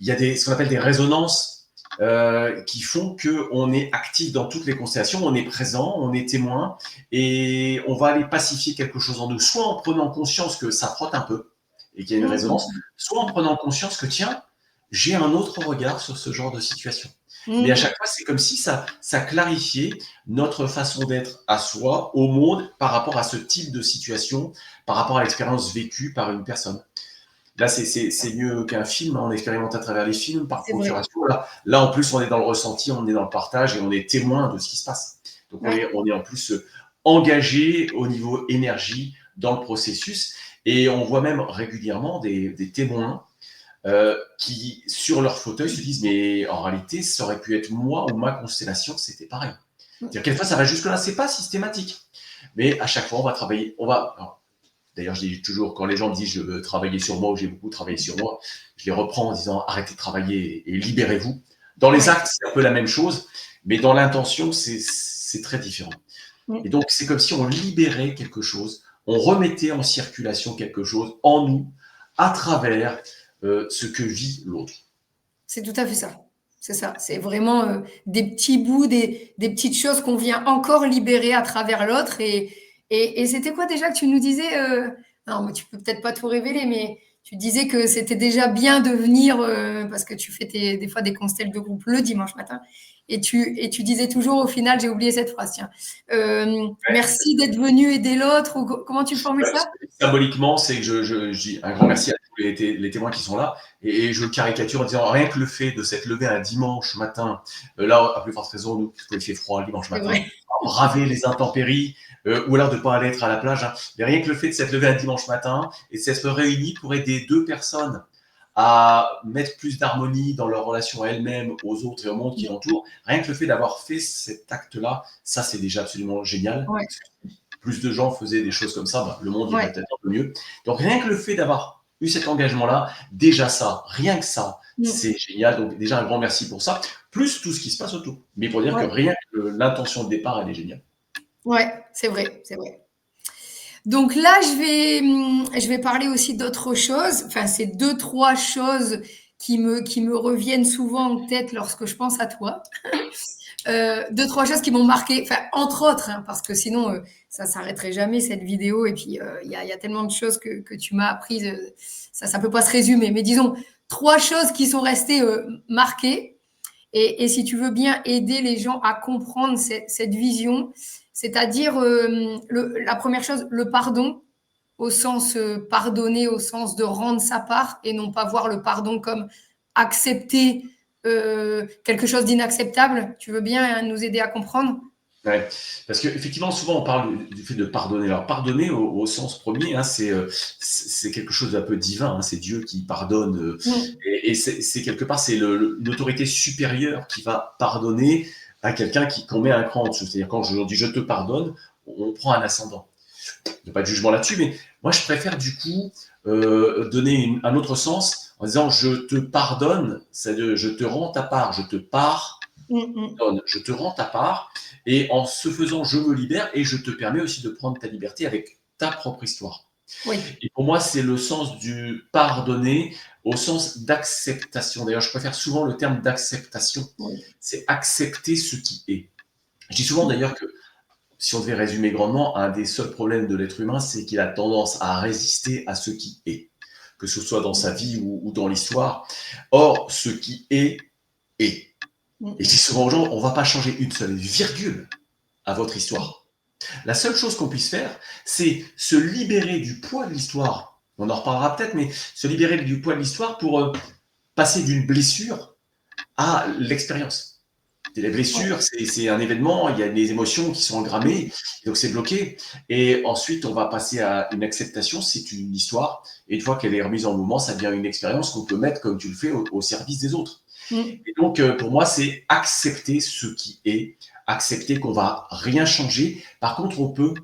il y a ce qu'on appelle des résonances qui font qu'on est actif dans toutes les constellations, on est présent, on est témoin, et on va aller pacifier quelque chose en nous, soit en prenant conscience que ça frotte un peu et qu'il y a une résonance, soit en prenant conscience que tiens, j'ai un autre regard sur ce genre de situation. Mais à chaque fois, c'est comme si ça clarifiait notre façon d'être à soi, au monde, par rapport à ce type de situation, par rapport à l'expérience vécue par une personne. Là, c'est mieux qu'un film, on expérimente à travers les films, par procuration. Là, en plus, on est dans le ressenti, on est dans le partage et on est témoin de ce qui se passe. Donc, on est en plus engagé au niveau énergie dans le processus. Et on voit même régulièrement des témoins qui, sur leur fauteuil, se disent mais en réalité, ça aurait pu être moi ou ma constellation, c'était pareil. C'est-à-dire, quelquefois, ça va jusque-là, c'est pas systématique. Mais à chaque fois, on va travailler, d'ailleurs, je dis toujours, quand les gens me disent je veux travailler sur moi ou j'ai beaucoup travaillé sur moi, je les reprends en disant arrêtez de travailler et libérez-vous. Dans les actes, c'est un peu la même chose, mais dans l'intention, c'est très différent. Et donc, c'est comme si on libérait quelque chose, on remettait en circulation quelque chose en nous, à travers ce que vit l'autre. C'est tout à fait ça. C'est ça. C'est vraiment des petits bouts, des petites choses qu'on vient encore libérer à travers l'autre. Et c'était quoi déjà que tu nous disais non, mais tu peux peut-être pas tout révéler, mais tu disais que c'était déjà bien de venir parce que tu fais des fois des constelles de groupe le dimanche matin. Et tu disais toujours au final, j'ai oublié cette phrase, tiens, merci d'être venu aider l'autre, ou comment tu formules ça? Symboliquement, c'est que je dis un grand merci à tous les témoins qui sont là, et je caricature en disant rien que le fait de s'être levé un dimanche matin, là, à plus forte raison, nous, parce qu'il fait froid le dimanche matin, braver les intempéries, ou alors de ne pas aller être à la plage, hein. Mais rien que le fait de s'être levé un dimanche matin et de s'être réunis pour aider deux personnes à mettre plus d'harmonie dans leur relation à elles-mêmes, aux autres et au monde qui l'entoure, rien que le fait d'avoir fait cet acte-là, ça c'est déjà absolument génial. Ouais. Plus de gens faisaient des choses comme ça, le monde irait peut-être un peu mieux. Donc rien que le fait d'avoir eu cet engagement-là, déjà ça, rien que ça, c'est génial. Donc déjà un grand merci pour ça, plus tout ce qui se passe autour. Mais pour dire que rien que l'intention de départ, elle est géniale. Ouais, c'est vrai, c'est vrai. Donc là, je vais parler aussi d'autres choses. Enfin, c'est 2, 3 choses qui me reviennent souvent en tête lorsque je pense à toi. 2, 3 choses qui m'ont marqué, enfin, entre autres, hein, parce que sinon, ça s'arrêterait jamais cette vidéo. Et puis, il y a tellement de choses que tu m'as apprises. Ça peut pas se résumer. Mais disons, 3 choses qui sont restées marquées. Et si tu veux bien aider les gens à comprendre cette vision, c'est-à-dire la première chose, le pardon, au sens pardonner, au sens de rendre sa part, et non pas voir le pardon comme accepter quelque chose d'inacceptable. Tu veux bien nous aider à comprendre? Ouais, parce qu'effectivement, souvent on parle du fait de pardonner. Alors, pardonner au sens premier, hein, c'est quelque chose d'un peu divin, hein, c'est Dieu qui pardonne. Et c'est quelque part, c'est l'autorité supérieure qui va pardonner à quelqu'un qu'on met un cran en dessous. C'est-à-dire, quand je dis je te pardonne, on prend un ascendant. Il n'y a pas de jugement là-dessus, mais moi je préfère du coup donner un autre sens en disant je te pardonne, c'est-à-dire je te rends ta part, je te pardonne, je te rends ta part. Et en ce faisant, je me libère et je te permets aussi de prendre ta liberté avec ta propre histoire. Oui. Et pour moi, c'est le sens du pardonner au sens d'acceptation. D'ailleurs, je préfère souvent le terme d'acceptation. Oui. C'est accepter ce qui est. Je dis souvent d'ailleurs que si on devait résumer grandement, un des seuls problèmes de l'être humain, c'est qu'il a tendance à résister à ce qui est, que ce soit dans sa vie ou dans l'histoire. Or, ce qui est, est. Et je dis souvent aux gens, on ne va pas changer une seule virgule à votre histoire. La seule chose qu'on puisse faire, c'est se libérer du poids de l'histoire. On en reparlera peut-être, mais se libérer du poids de l'histoire pour passer d'une blessure à l'expérience. Et les blessures, c'est un événement, il y a des émotions qui sont engrammées, donc c'est bloqué. Et ensuite, on va passer à une acceptation, c'est une histoire. Et une fois qu'elle est remise en mouvement, ça devient une expérience qu'on peut mettre, comme tu le fais, au service des autres. Et donc, pour moi, c'est accepter ce qui est, accepter qu'on va rien changer. Par contre, on peut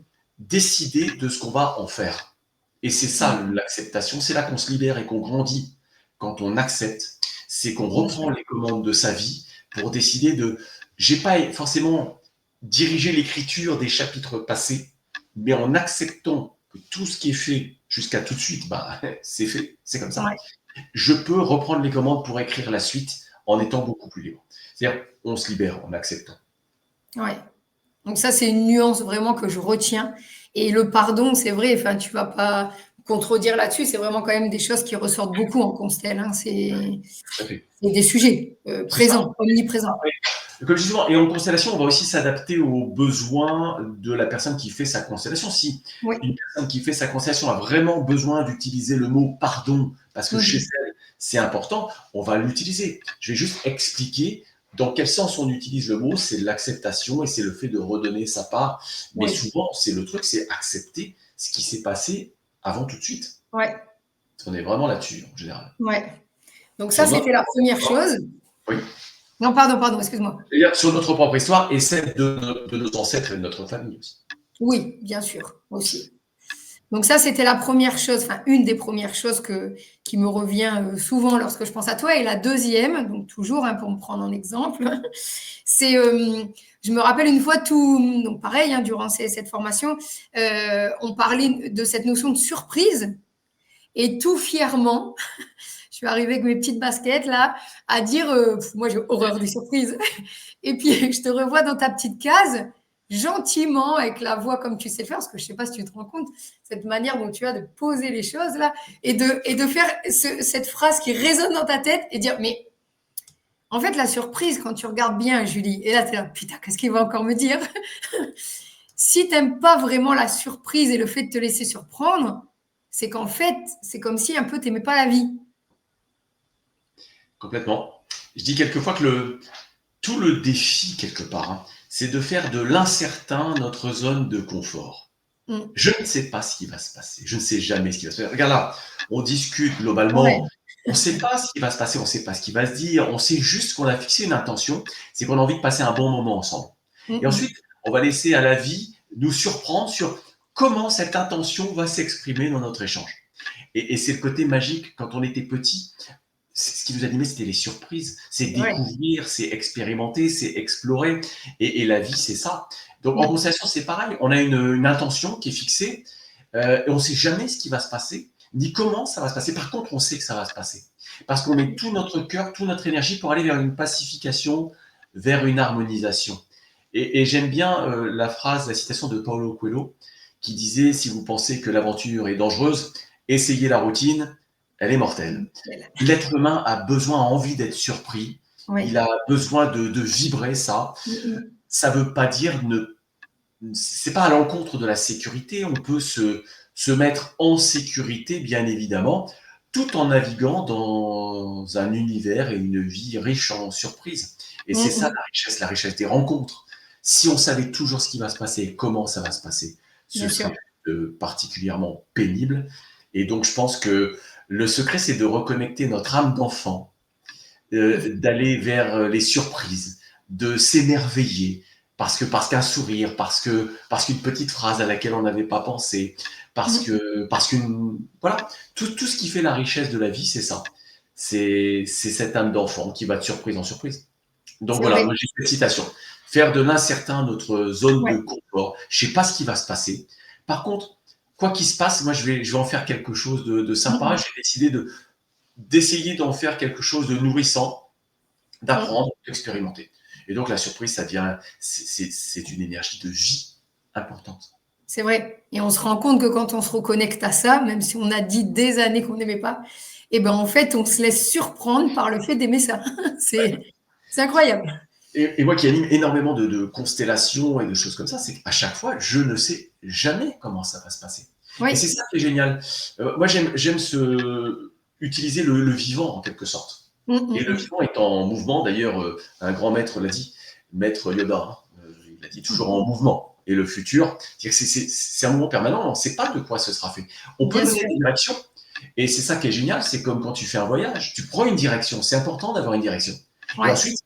décider de ce qu'on va en faire. Et c'est ça, l'acceptation, c'est là qu'on se libère et qu'on grandit. Quand on accepte, c'est qu'on reprend les commandes de sa vie pour décider de... J'ai pas forcément dirigé l'écriture des chapitres passés, mais en acceptant que tout ce qui est fait jusqu'à tout de suite, bah, c'est fait, c'est comme ça. Ouais. Je peux reprendre les commandes pour écrire la suite en étant beaucoup plus libre. C'est-à-dire, on se libère en acceptant. Ouais. Donc ça, c'est une nuance vraiment que je retiens. Et le pardon, c'est vrai, enfin, tu vas pas contredire là-dessus, c'est vraiment quand même des choses qui ressortent beaucoup en constel. Hein. C'est des sujets présents, omniprésents. Comme je dis souvent, et en constellation, on va aussi s'adapter aux besoins de la personne qui fait sa constellation. Si une personne qui fait sa constellation a vraiment besoin d'utiliser le mot pardon, parce que chez elle, c'est important, on va l'utiliser. Je vais juste expliquer dans quel sens on utilise le mot, c'est l'acceptation et c'est le fait de redonner sa part. Mais souvent, c'est le truc, c'est accepter ce qui s'est passé avant tout de suite. Ouais. On est vraiment là-dessus, en général. Ouais. Donc ça, c'était la première chose. Oui. Non, pardon, excuse-moi. C'est-à-dire sur notre propre histoire et celle de nos ancêtres et de notre famille aussi. Oui, bien sûr, aussi. Donc ça, c'était la première chose, enfin une des premières choses qui me revient souvent lorsque je pense à toi. Et la deuxième, donc toujours pour me prendre en exemple, c'est, je me rappelle une fois donc pareil, durant cette formation, on parlait de cette notion de surprise et tout fièrement, je suis arrivée avec mes petites baskets là à dire, moi j'ai horreur des surprises. Et puis je te revois dans ta petite case gentiment, avec la voix comme tu sais faire, parce que je ne sais pas si tu te rends compte, cette manière dont tu as de poser les choses là, et de faire cette phrase qui résonne dans ta tête et dire, mais en fait, la surprise, quand tu regardes bien, Julie, et là, tu es là, putain, qu'est-ce qu'il va encore me dire? Si tu n'aimes pas vraiment la surprise et le fait de te laisser surprendre, c'est qu'en fait, c'est comme si un peu tu n'aimais pas la vie. Complètement. Je dis quelquefois que tout le défi, quelque part, c'est de faire de l'incertain notre zone de confort. Je ne sais pas ce qui va se passer. Je ne sais jamais ce qui va se passer. Regarde là, on discute globalement. On ne sait pas ce qui va se passer, on ne sait pas ce qui va se dire. On sait juste qu'on a fixé une intention, c'est qu'on a envie de passer un bon moment ensemble. Et ensuite, on va laisser à la vie nous surprendre sur comment cette intention va s'exprimer dans notre échange. Et c'est le côté magique. Quand on était petit, ce qui nous animait, c'était les surprises. C'est découvrir, c'est expérimenter, c'est explorer. Et la vie, c'est ça. Donc, en constellation, c'est pareil. On a une intention qui est fixée et on ne sait jamais ce qui va se passer, ni comment ça va se passer. Par contre, on sait que ça va se passer. Parce qu'on met tout notre cœur, toute notre énergie pour aller vers une pacification, vers une harmonisation. Et j'aime bien la citation de Paulo Coelho, qui disait « Si vous pensez que l'aventure est dangereuse, essayez la routine, elle est mortelle. » L'être humain a envie d'être surpris. Il a besoin de vibrer ça. Ça ne veut pas dire c'est pas à l'encontre de la sécurité. On peut se mettre en sécurité, bien évidemment, tout en naviguant dans un univers et une vie riche en surprises. Et c'est ça la richesse des rencontres. Si on savait toujours ce qui va se passer et comment ça va se passer, ce serait particulièrement pénible. Et donc, je pense que le secret, c'est de reconnecter notre âme d'enfant, d'aller vers les surprises, de s'émerveiller, parce qu'un sourire, parce qu'une petite phrase à laquelle on n'avait pas pensé, parce qu'une voilà, tout ce qui fait la richesse de la vie, c'est ça. C'est cette âme d'enfant qui va de surprise en surprise. Donc voilà, moi j'ai cette citation. Faire de l'incertain notre zone de confort. Je ne sais pas ce qui va se passer. Par contre, quoi qu'il se passe, moi je vais en faire quelque chose de sympa. J'ai décidé d'essayer d'en faire quelque chose de nourrissant, d'apprendre, d'expérimenter. Et donc la surprise, c'est une énergie de vie importante. C'est vrai. Et on se rend compte que quand on se reconnecte à ça, même si on a dit des années qu'on n'aimait pas, et ben en fait, on se laisse surprendre par le fait d'aimer ça. C'est incroyable. Et moi qui anime énormément de constellations et de choses comme ça, c'est qu'à chaque fois, je ne sais jamais comment ça va se passer. Oui. Et c'est ça qui est génial. Moi, j'aime utiliser le vivant en quelque sorte. Et le vivant est en mouvement. D'ailleurs, un grand maître l'a dit, maître Yoda, hein, il a dit toujours en mouvement. Et le futur, c'est un mouvement permanent. On ne sait pas de quoi ce sera fait. On peut Bien donner sûr. une direction. Et c'est ça qui est génial. C'est comme quand tu fais un voyage. Tu prends une direction. C'est important d'avoir une direction. Ouais. Et ensuite,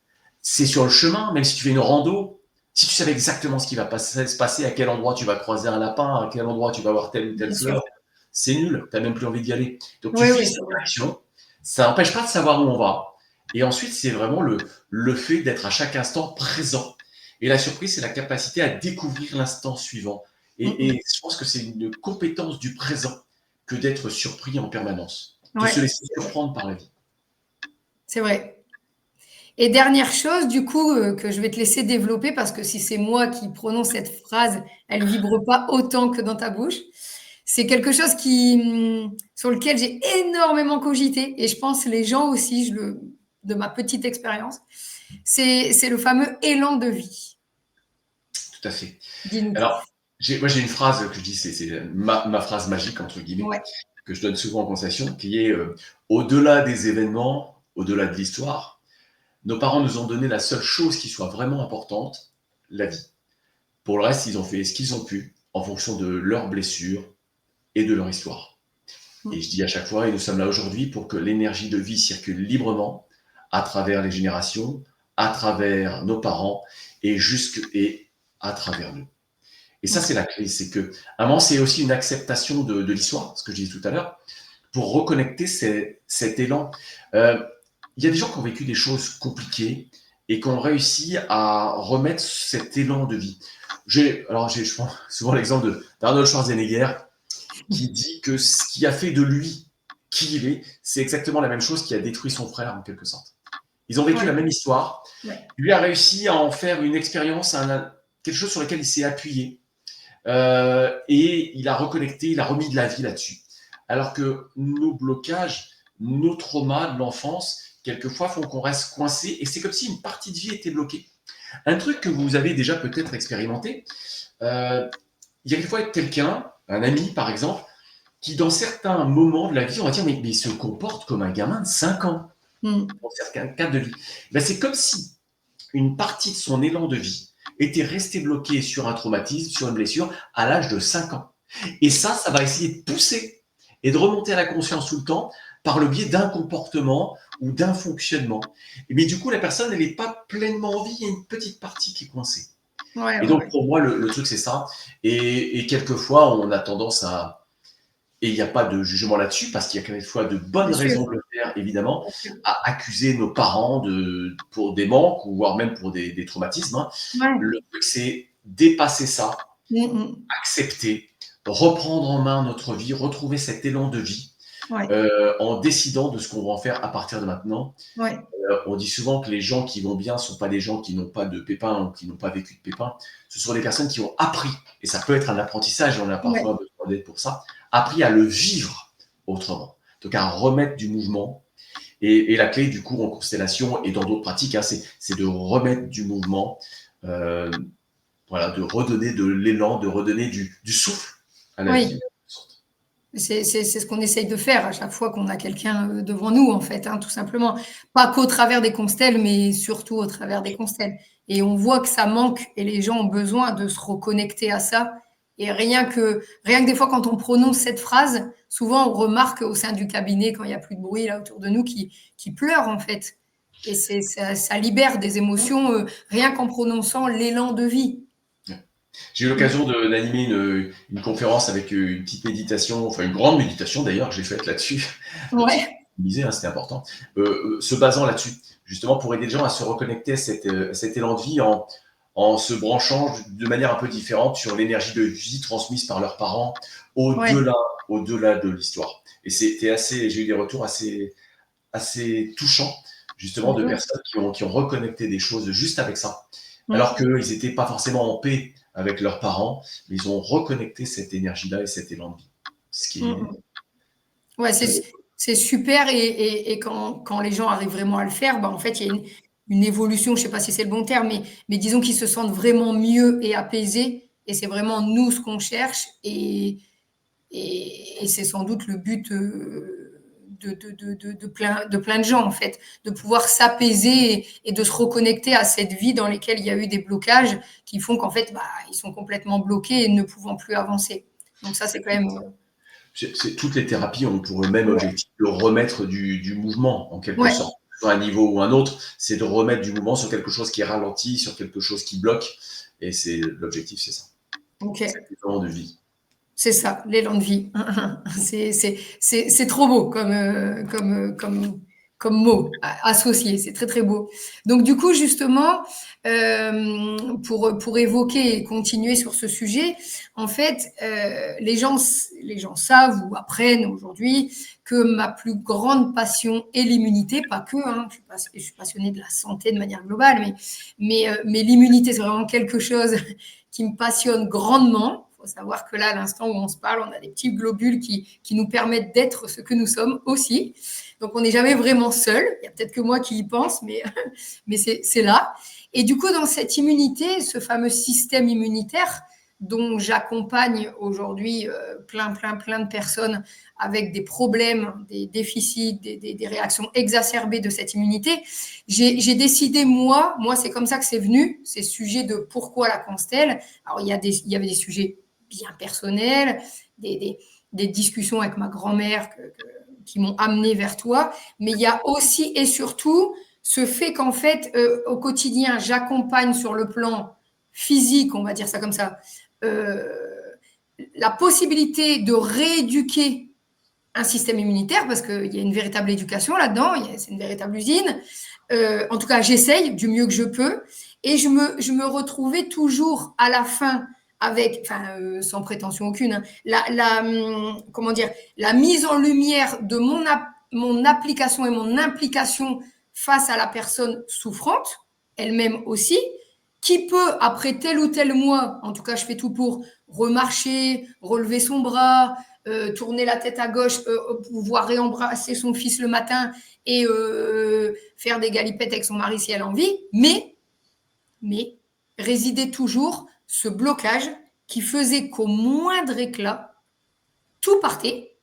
c'est sur le chemin, même si tu fais une rando, si tu savais exactement ce qui va se passer, à quel endroit tu vas croiser un lapin, à quel endroit tu vas voir telle ou telle Bien fleur, sûr. c'est nul, tu n'as même plus envie d'y aller. Donc tu Oui, oui, fixes c'est une vrai. direction, ça n'empêche pas de savoir où on va. Et ensuite, c'est vraiment le fait d'être à chaque instant présent. Et la surprise, c'est la capacité à découvrir l'instant suivant. Et je pense que c'est une compétence du présent que d'être surpris en permanence, de Ouais, se laisser surprendre par la vie. c'est vrai. Et dernière chose, du coup, que je vais te laisser développer parce que si c'est moi qui prononce cette phrase, elle vibre pas autant que dans ta bouche. C'est quelque chose sur lequel j'ai énormément cogité et je pense les gens aussi, de ma petite expérience, c'est le fameux élan de vie. Tout à fait. Dis-nous tout. Alors, moi j'ai une phrase que je dis, c'est ma phrase magique, entre guillemets, Ouais, que je donne souvent en conversation, qui est au-delà des événements, au-delà de l'histoire, nos parents nous ont donné la seule chose qui soit vraiment importante, la vie. Pour le reste, ils ont fait ce qu'ils ont pu en fonction de leurs blessures et de leur histoire. Et je dis à chaque fois, et nous sommes là aujourd'hui pour que l'énergie de vie circule librement à travers les générations, à travers nos parents et à travers nous. Et ça, c'est la clé, c'est que, à un moment, c'est aussi une acceptation de l'histoire, ce que je disais tout à l'heure, pour reconnecter cet élan. Il y a des gens qui ont vécu des choses compliquées et qui ont réussi à remettre cet élan de vie. Je prends souvent l'exemple d'Arnold Schwarzenegger qui dit que ce qui a fait de lui qui il est, c'est exactement la même chose qui a détruit son frère en quelque sorte. Ils ont vécu la même histoire. ouais. Lui a réussi à en faire une expérience, quelque chose sur lequel il s'est appuyé. Et il a reconnecté, il a remis de la vie là-dessus. Alors que nos blocages, nos traumas de l'enfance, quelquefois font qu'on reste coincé et c'est comme si une partie de vie était bloquée. Un truc que vous avez déjà peut-être expérimenté, il y a quelquefois quelqu'un, un ami par exemple, qui dans certains moments de la vie, on va dire mais il se comporte comme un gamin de 5 ans dans certains cas de vie. Ben, c'est comme si une partie de son élan de vie était restée bloquée sur un traumatisme, sur une blessure, à l'âge de 5 ans. Et ça va essayer de pousser et de remonter à la conscience tout le temps par le biais d'un comportement ou d'un fonctionnement. Mais du coup, la personne, elle n'est pas pleinement en vie, il y a une petite partie qui est coincée. Ouais, Et donc, pour moi, le truc, c'est ça. Et quelquefois, on a tendance à... Et il n'y a pas de jugement là-dessus, parce qu'il y a quelquefois de bonnes raisons de le faire, évidemment, à accuser nos parents pour des manques, ou voire même pour des traumatismes. Hein. ouais. Le truc, c'est dépasser ça, accepter, reprendre en main notre vie, retrouver cet élan de vie, Ouais. en décidant de ce qu'on va en faire à partir de maintenant. Ouais. On dit souvent que les gens qui vont bien ne sont pas des gens qui n'ont pas de pépins ou qui n'ont pas vécu de pépins. Ce sont des personnes qui ont appris, et ça peut être un apprentissage, on a parfois besoin d'aide pour ça, appris à le vivre autrement. Donc à remettre du mouvement. Et la clé du cours en constellation et dans d'autres pratiques, hein, c'est de remettre du mouvement, voilà, de redonner de l'élan, de redonner du souffle à la vie. C'est ce qu'on essaye de faire à chaque fois qu'on a quelqu'un devant nous, en fait, hein, tout simplement. Pas qu'au travers des constelles, mais surtout au travers des constelles. Et on voit que ça manque et les gens ont besoin de se reconnecter à ça. Et rien que des fois, quand on prononce cette phrase, souvent on remarque au sein du cabinet, quand il n'y a plus de bruit là autour de nous, qui pleurent, en fait. Et ça libère des émotions rien qu'en prononçant l'élan de vie. J'ai eu l'occasion d'animer une conférence avec une petite méditation, enfin une grande méditation d'ailleurs que j'ai faite là-dessus. Ouais. Je disais, hein, c'était important. Se basant là-dessus, justement pour aider les gens à se reconnecter à cet élan de vie en se branchant de manière un peu différente sur l'énergie de vie transmise par leurs parents au-delà de l'histoire. Et j'ai eu des retours assez touchants, justement de Mhm. personnes qui ont reconnecté des choses juste avec ça, Mhm. alors qu'ils n'étaient pas forcément en paix avec leurs parents, mais ils ont reconnecté cette énergie-là et cet élan de vie. Ce qui est... Mhm. Ouais, c'est super et quand les gens arrivent vraiment à le faire, bah, en fait, il y a une évolution, je sais pas si c'est le bon terme, mais disons qu'ils se sentent vraiment mieux et apaisés et c'est vraiment nous ce qu'on cherche et c'est sans doute le but de plein de gens, en fait, de pouvoir s'apaiser et de se reconnecter à cette vie dans laquelle il y a eu des blocages qui font qu'en fait, bah, ils sont complètement bloqués et ne pouvant plus avancer. Donc ça, c'est quand même... Toutes les thérapies ont pour le même Ouais, objectif de remettre du mouvement, en quelque ouais, sorte. À un niveau ou un autre, c'est de remettre du mouvement sur quelque chose qui est ralenti, sur quelque chose qui bloque. Et c'est l'objectif, c'est ça. ok. C'est vraiment de vie. C'est ça, l'élan de vie. C'est trop beau comme mot associé. C'est très, très beau. Donc, du coup, justement, pour évoquer et continuer sur ce sujet, en fait, les gens savent ou apprennent aujourd'hui que ma plus grande passion est l'immunité, pas que, hein, je suis passionnée de la santé de manière globale, mais l'immunité, c'est vraiment quelque chose qui me passionne grandement. Il faut savoir que là, à l'instant où on se parle, on a des petits globules qui nous permettent d'être ce que nous sommes aussi. Donc, on n'est jamais vraiment seul. Il y a peut-être que moi qui y pense, mais c'est là. Et du coup, dans cette immunité, ce fameux système immunitaire dont j'accompagne aujourd'hui plein de personnes avec des problèmes, des déficits, des réactions exacerbées de cette immunité, j'ai décidé, moi c'est comme ça que c'est venu, ces sujets de pourquoi la constelle. Alors, il y avait des sujets bien personnels, des discussions avec ma grand-mère qui m'ont amené vers toi, mais il y a aussi et surtout ce fait qu'en fait, au quotidien, j'accompagne sur le plan physique, on va dire ça comme ça, euh, la possibilité de rééduquer un système immunitaire, parce qu'il y a une véritable éducation là-dedans, c'est une véritable usine. En tout cas, j'essaye du mieux que je peux. Et je me retrouvais toujours à la fin avec, enfin, sans prétention aucune, hein, comment dire, la mise en lumière de mon application et mon implication face à la personne souffrante, elle-même aussi, qui peut, après tel ou tel mois, en tout cas, je fais tout pour remarcher, relever son bras, tourner la tête à gauche, pouvoir réembrasser son fils le matin et faire des galipettes avec son mari si elle a envie, mais résidait toujours ce blocage qui faisait qu'au moindre éclat, tout partait,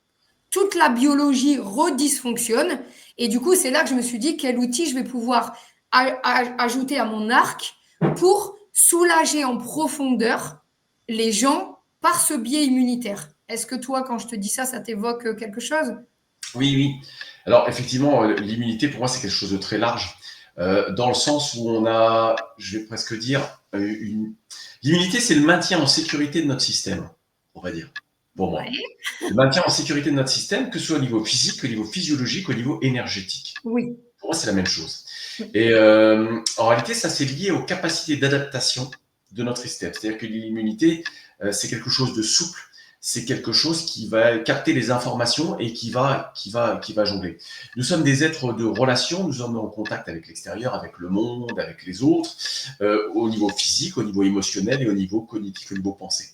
toute la biologie redysfonctionne. Et du coup, c'est là que je me suis dit quel outil je vais pouvoir ajouter à mon arc pour soulager en profondeur les gens par ce biais immunitaire. Est-ce que toi, quand je te dis ça, ça t'évoque quelque chose? Oui, oui. Alors, effectivement, l'immunité, pour moi, c'est quelque chose de très large, dans le sens où on a, je vais presque dire, l'immunité, c'est le maintien en sécurité de notre système, on va dire, pour moi. Ouais. Le maintien en sécurité de notre système, que ce soit au niveau physique, au niveau physiologique, au niveau énergétique. Oui. Pour moi, c'est la même chose. Et en réalité, ça, c'est lié aux capacités d'adaptation de notre système. C'est-à-dire que l'immunité, c'est quelque chose de souple, c'est quelque chose qui va capter les informations et qui va jongler. Nous sommes des êtres de relation, nous sommes en contact avec l'extérieur, avec le monde, avec les autres, au niveau physique, au niveau émotionnel et au niveau cognitif, au niveau pensée.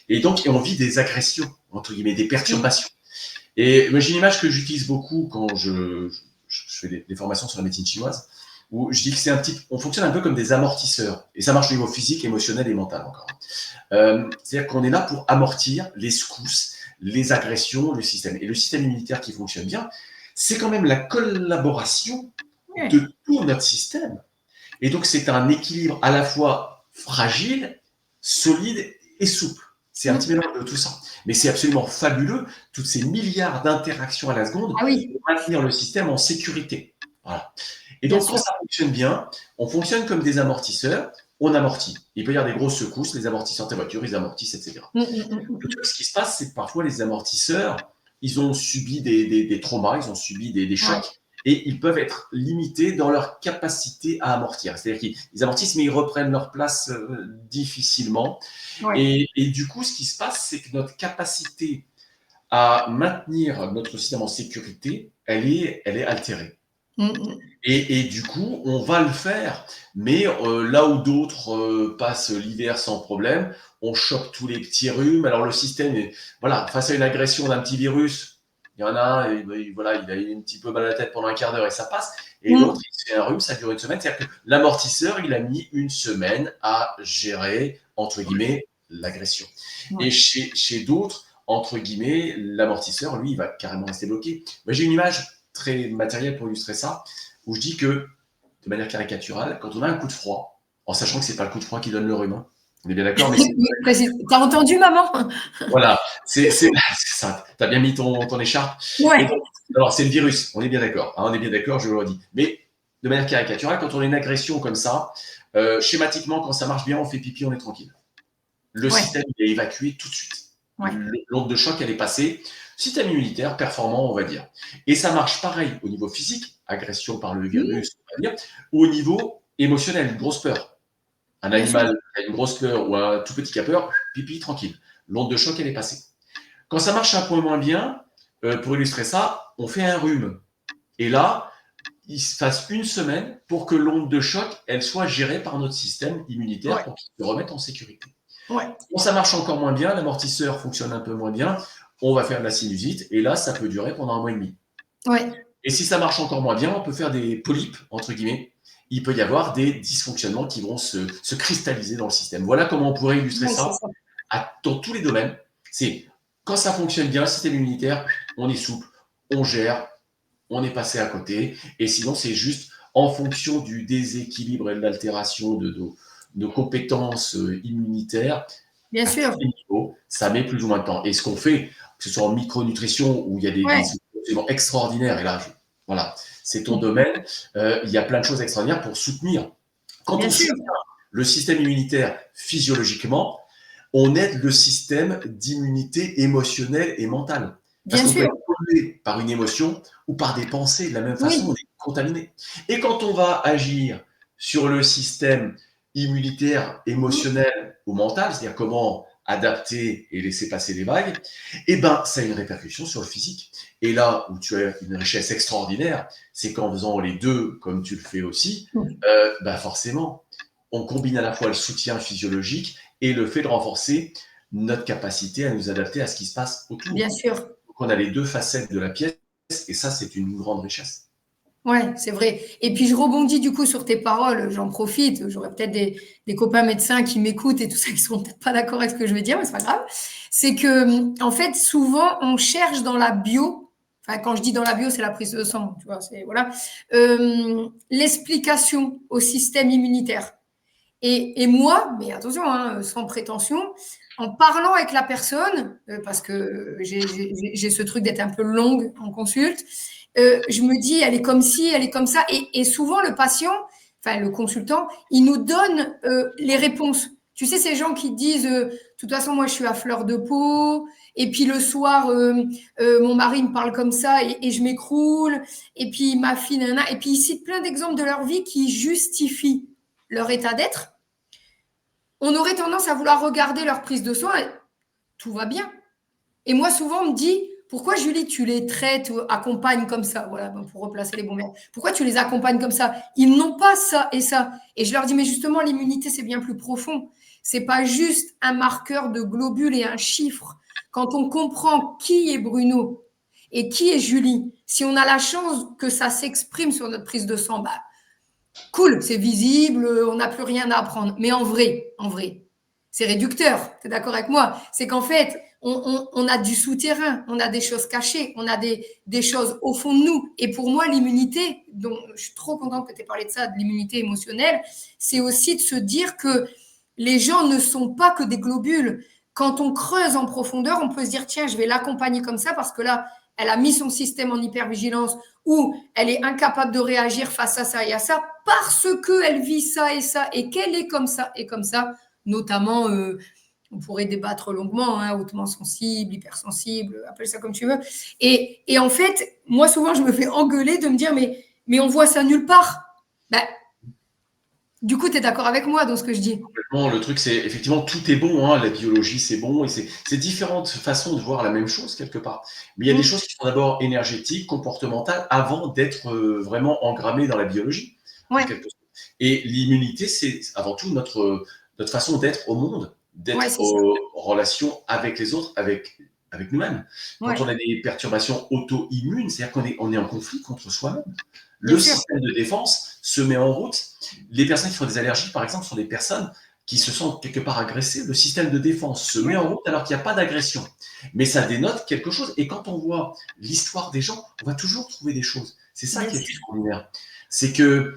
Et donc, on vit des agressions, entre guillemets, des perturbations. Et j'ai une image que j'utilise beaucoup quand je fais des formations sur la médecine chinoise, où je dis que on fonctionne un peu comme des amortisseurs. Et ça marche au niveau physique, émotionnel et mental encore. C'est-à-dire qu'on est là pour amortir les secousses, les agressions, le système. Et le système immunitaire qui fonctionne bien, c'est quand même la collaboration Ouais. de tout notre système. Et donc, c'est un équilibre à la fois fragile, solide et souple. C'est un petit mélange de tout ça. Mais c'est absolument fabuleux, toutes ces milliards d'interactions à la seconde, Ah oui, pour maintenir le système en sécurité. Voilà. Et bien donc, quand sûr. ça fonctionne bien, on fonctionne comme des amortisseurs, on amortit. Il peut y avoir des grosses secousses, les amortisseurs de voiture, ils amortissent, etc. Le truc, ce qui se passe, c'est que parfois, les amortisseurs, ils ont subi des traumas, ils ont subi des Ouais. chocs, et ils peuvent être limités dans leur capacité à amortir. C'est-à-dire qu'ils amortissent, mais ils reprennent leur place difficilement. Ouais. Et du coup, ce qui se passe, c'est que notre capacité à maintenir notre système en sécurité, elle est altérée. Et du coup, on va le faire. Mais là où d'autres passent l'hiver sans problème, on chope tous les petits rhumes. Alors le système est, voilà, face à une agression d'un petit virus, il y en a un, voilà, il a un petit peu mal à la tête pendant un quart d'heure et ça passe. Et l'autre, il se fait un rhume, ça dure une semaine. C'est-à-dire que l'amortisseur, il a mis une semaine à gérer, entre guillemets, l'agression. Et chez d'autres, entre guillemets, l'amortisseur, lui, il va carrément rester bloqué. Moi, j'ai une image très matérielle pour illustrer ça, où je dis que, de manière caricaturale, quand on a un coup de froid, en sachant que c'est pas le coup de froid qui donne le rhume, hein, on est bien d'accord, mais T'as entendu, maman? voilà, c'est ça. T'as bien mis ton écharpe. Ouais. Donc, alors, c'est le virus, on est bien d'accord. Hein, on est bien d'accord, je le redis. Mais de manière caricaturale, quand on a une agression comme ça, schématiquement, quand ça marche bien, on fait pipi, on est tranquille. Le système est évacué tout de suite. L'onde de choc, elle est passée. Système immunitaire performant, on va dire. Et ça marche pareil au niveau physique, agression par le virus, on va dire, ou au niveau émotionnel, une grosse peur. Un animal qui a une grosse peur ou un tout petit qui a peur, pipi, tranquille. L'onde de choc, elle est passée. Quand ça marche un peu moins bien, pour illustrer ça, on fait un rhume. Et là, il se passe une semaine pour que l'onde de choc, elle soit gérée par notre système immunitaire pour qu'il se remette en sécurité. Quand ça marche encore moins bien, l'amortisseur fonctionne un peu moins bien, on va faire de la sinusite et là, ça peut durer pendant 1 mois et demi. Et si ça marche encore moins bien, on peut faire des polypes, entre guillemets. Il peut y avoir des dysfonctionnements qui vont se cristalliser dans le système. Voilà comment on pourrait illustrer ça dans tous les domaines. C'est quand ça fonctionne bien, le système immunitaire, on est souple, on gère, on est passé à côté. Et sinon, c'est juste en fonction du déséquilibre et de l'altération de nos compétences immunitaires, bien sûr, niveaux, ça met plus ou moins de temps. Et ce qu'on fait, que ce soit en micronutrition où il y a des éléments extraordinaires, et là, voilà, c'est ton domaine, il y a plein de choses extraordinaires pour soutenir. Quand on soutient le système immunitaire physiologiquement, on aide le système d'immunité émotionnelle et mentale. Parce qu'on peut être pollué par une émotion ou par des pensées. De la même façon, on est contaminé. Et quand on va agir sur le système immunitaire, émotionnel ou mental, c'est-à-dire comment adapter et laisser passer les vagues, eh ben, ça a une répercussion sur le physique. Et là où tu as une richesse extraordinaire, c'est qu'en faisant les deux, comme tu le fais aussi, forcément, on combine à la fois le soutien physiologique et le fait de renforcer notre capacité à nous adapter à ce qui se passe autour. Bien sûr. Donc, on a les deux facettes de la pièce et ça, c'est une grande richesse. Ouais, c'est vrai. Et puis, je rebondis du coup sur tes paroles, j'en profite. J'aurais peut-être des copains médecins qui m'écoutent et tout ça, qui ne seront peut-être pas d'accord avec ce que je vais dire, mais c'est pas grave. C'est que, en fait, souvent, on cherche dans la bio, enfin, quand je dis dans la bio, c'est la prise de sang, tu vois, c'est, voilà, l'explication au système immunitaire. Et moi, mais attention, hein, sans prétention, en parlant avec la personne, parce que j'ai ce truc d'être un peu longue en consulte, je me dis, elle est comme ci, elle est comme ça. Et souvent, le patient, enfin le consultant, il nous donne les réponses. Tu sais, ces gens qui disent, de toute façon, moi, je suis à fleur de peau. Et puis le soir, mon mari me parle comme ça et je m'écroule. Et puis ma fille, nana. Et puis ils citent plein d'exemples de leur vie qui justifient leur état d'être. On aurait tendance à vouloir regarder leur prise de soin et tout va bien. Et moi, souvent, on me dit, pourquoi Julie, tu les traites ou accompagnes comme ça? Voilà, pour replacer les bons mots. Pourquoi tu les accompagnes comme ça? Ils n'ont pas ça et ça. Et je leur dis, mais justement, l'immunité, c'est bien plus profond. C'est pas juste un marqueur de globules et un chiffre. Quand on comprend qui est Bruno et qui est Julie, si on a la chance que ça s'exprime sur notre prise de sang, bah, cool, c'est visible, on n'a plus rien à apprendre. Mais en vrai, c'est réducteur. Tu es d'accord avec moi? C'est qu'en fait, on a du souterrain, on a des choses cachées, on a des choses au fond de nous. Et pour moi, l'immunité, dont je suis trop contente que tu aies parlé de ça, de l'immunité émotionnelle, c'est aussi de se dire que les gens ne sont pas que des globules. Quand on creuse en profondeur, on peut se dire, tiens, je vais l'accompagner comme ça parce que là, elle a mis son système en hypervigilance ou elle est incapable de réagir face à ça et à ça parce qu'elle vit ça et qu'elle est comme ça et comme ça, notamment, on pourrait débattre longuement, hein, hautement sensible, hypersensible, appelle ça comme tu veux. Et en fait, moi, souvent, je me fais engueuler de me dire, mais on voit ça nulle part. Ben, Du coup, tu es d'accord avec moi dans ce que je dis? Complètement, le truc, c'est effectivement tout est bon, hein, la biologie, c'est bon, et c'est différentes façons de voir la même chose quelque part. Mais il y a des Mm. choses qui sont d'abord énergétiques, comportementales, avant d'être vraiment engrammées dans la biologie, en Ouais, quelque sorte. Et l'immunité, c'est avant tout notre façon d'être au monde, ouais, d'être c'est ça. en relation avec les autres, avec nous-mêmes. Quand Ouais, on a des perturbations auto-immunes, c'est-à-dire on est en conflit contre soi-même. bien Le sûr. système de défense se met en route. Les personnes qui font des allergies, par exemple, sont des personnes qui se sentent quelque part agressées. Le système de défense se met Ouais, en route alors qu'il n'y a pas d'agression. Mais ça dénote quelque chose. Et quand on voit l'histoire des gens, on va toujours trouver des choses. C'est ça bien qui est sûr. extraordinaire. C'est que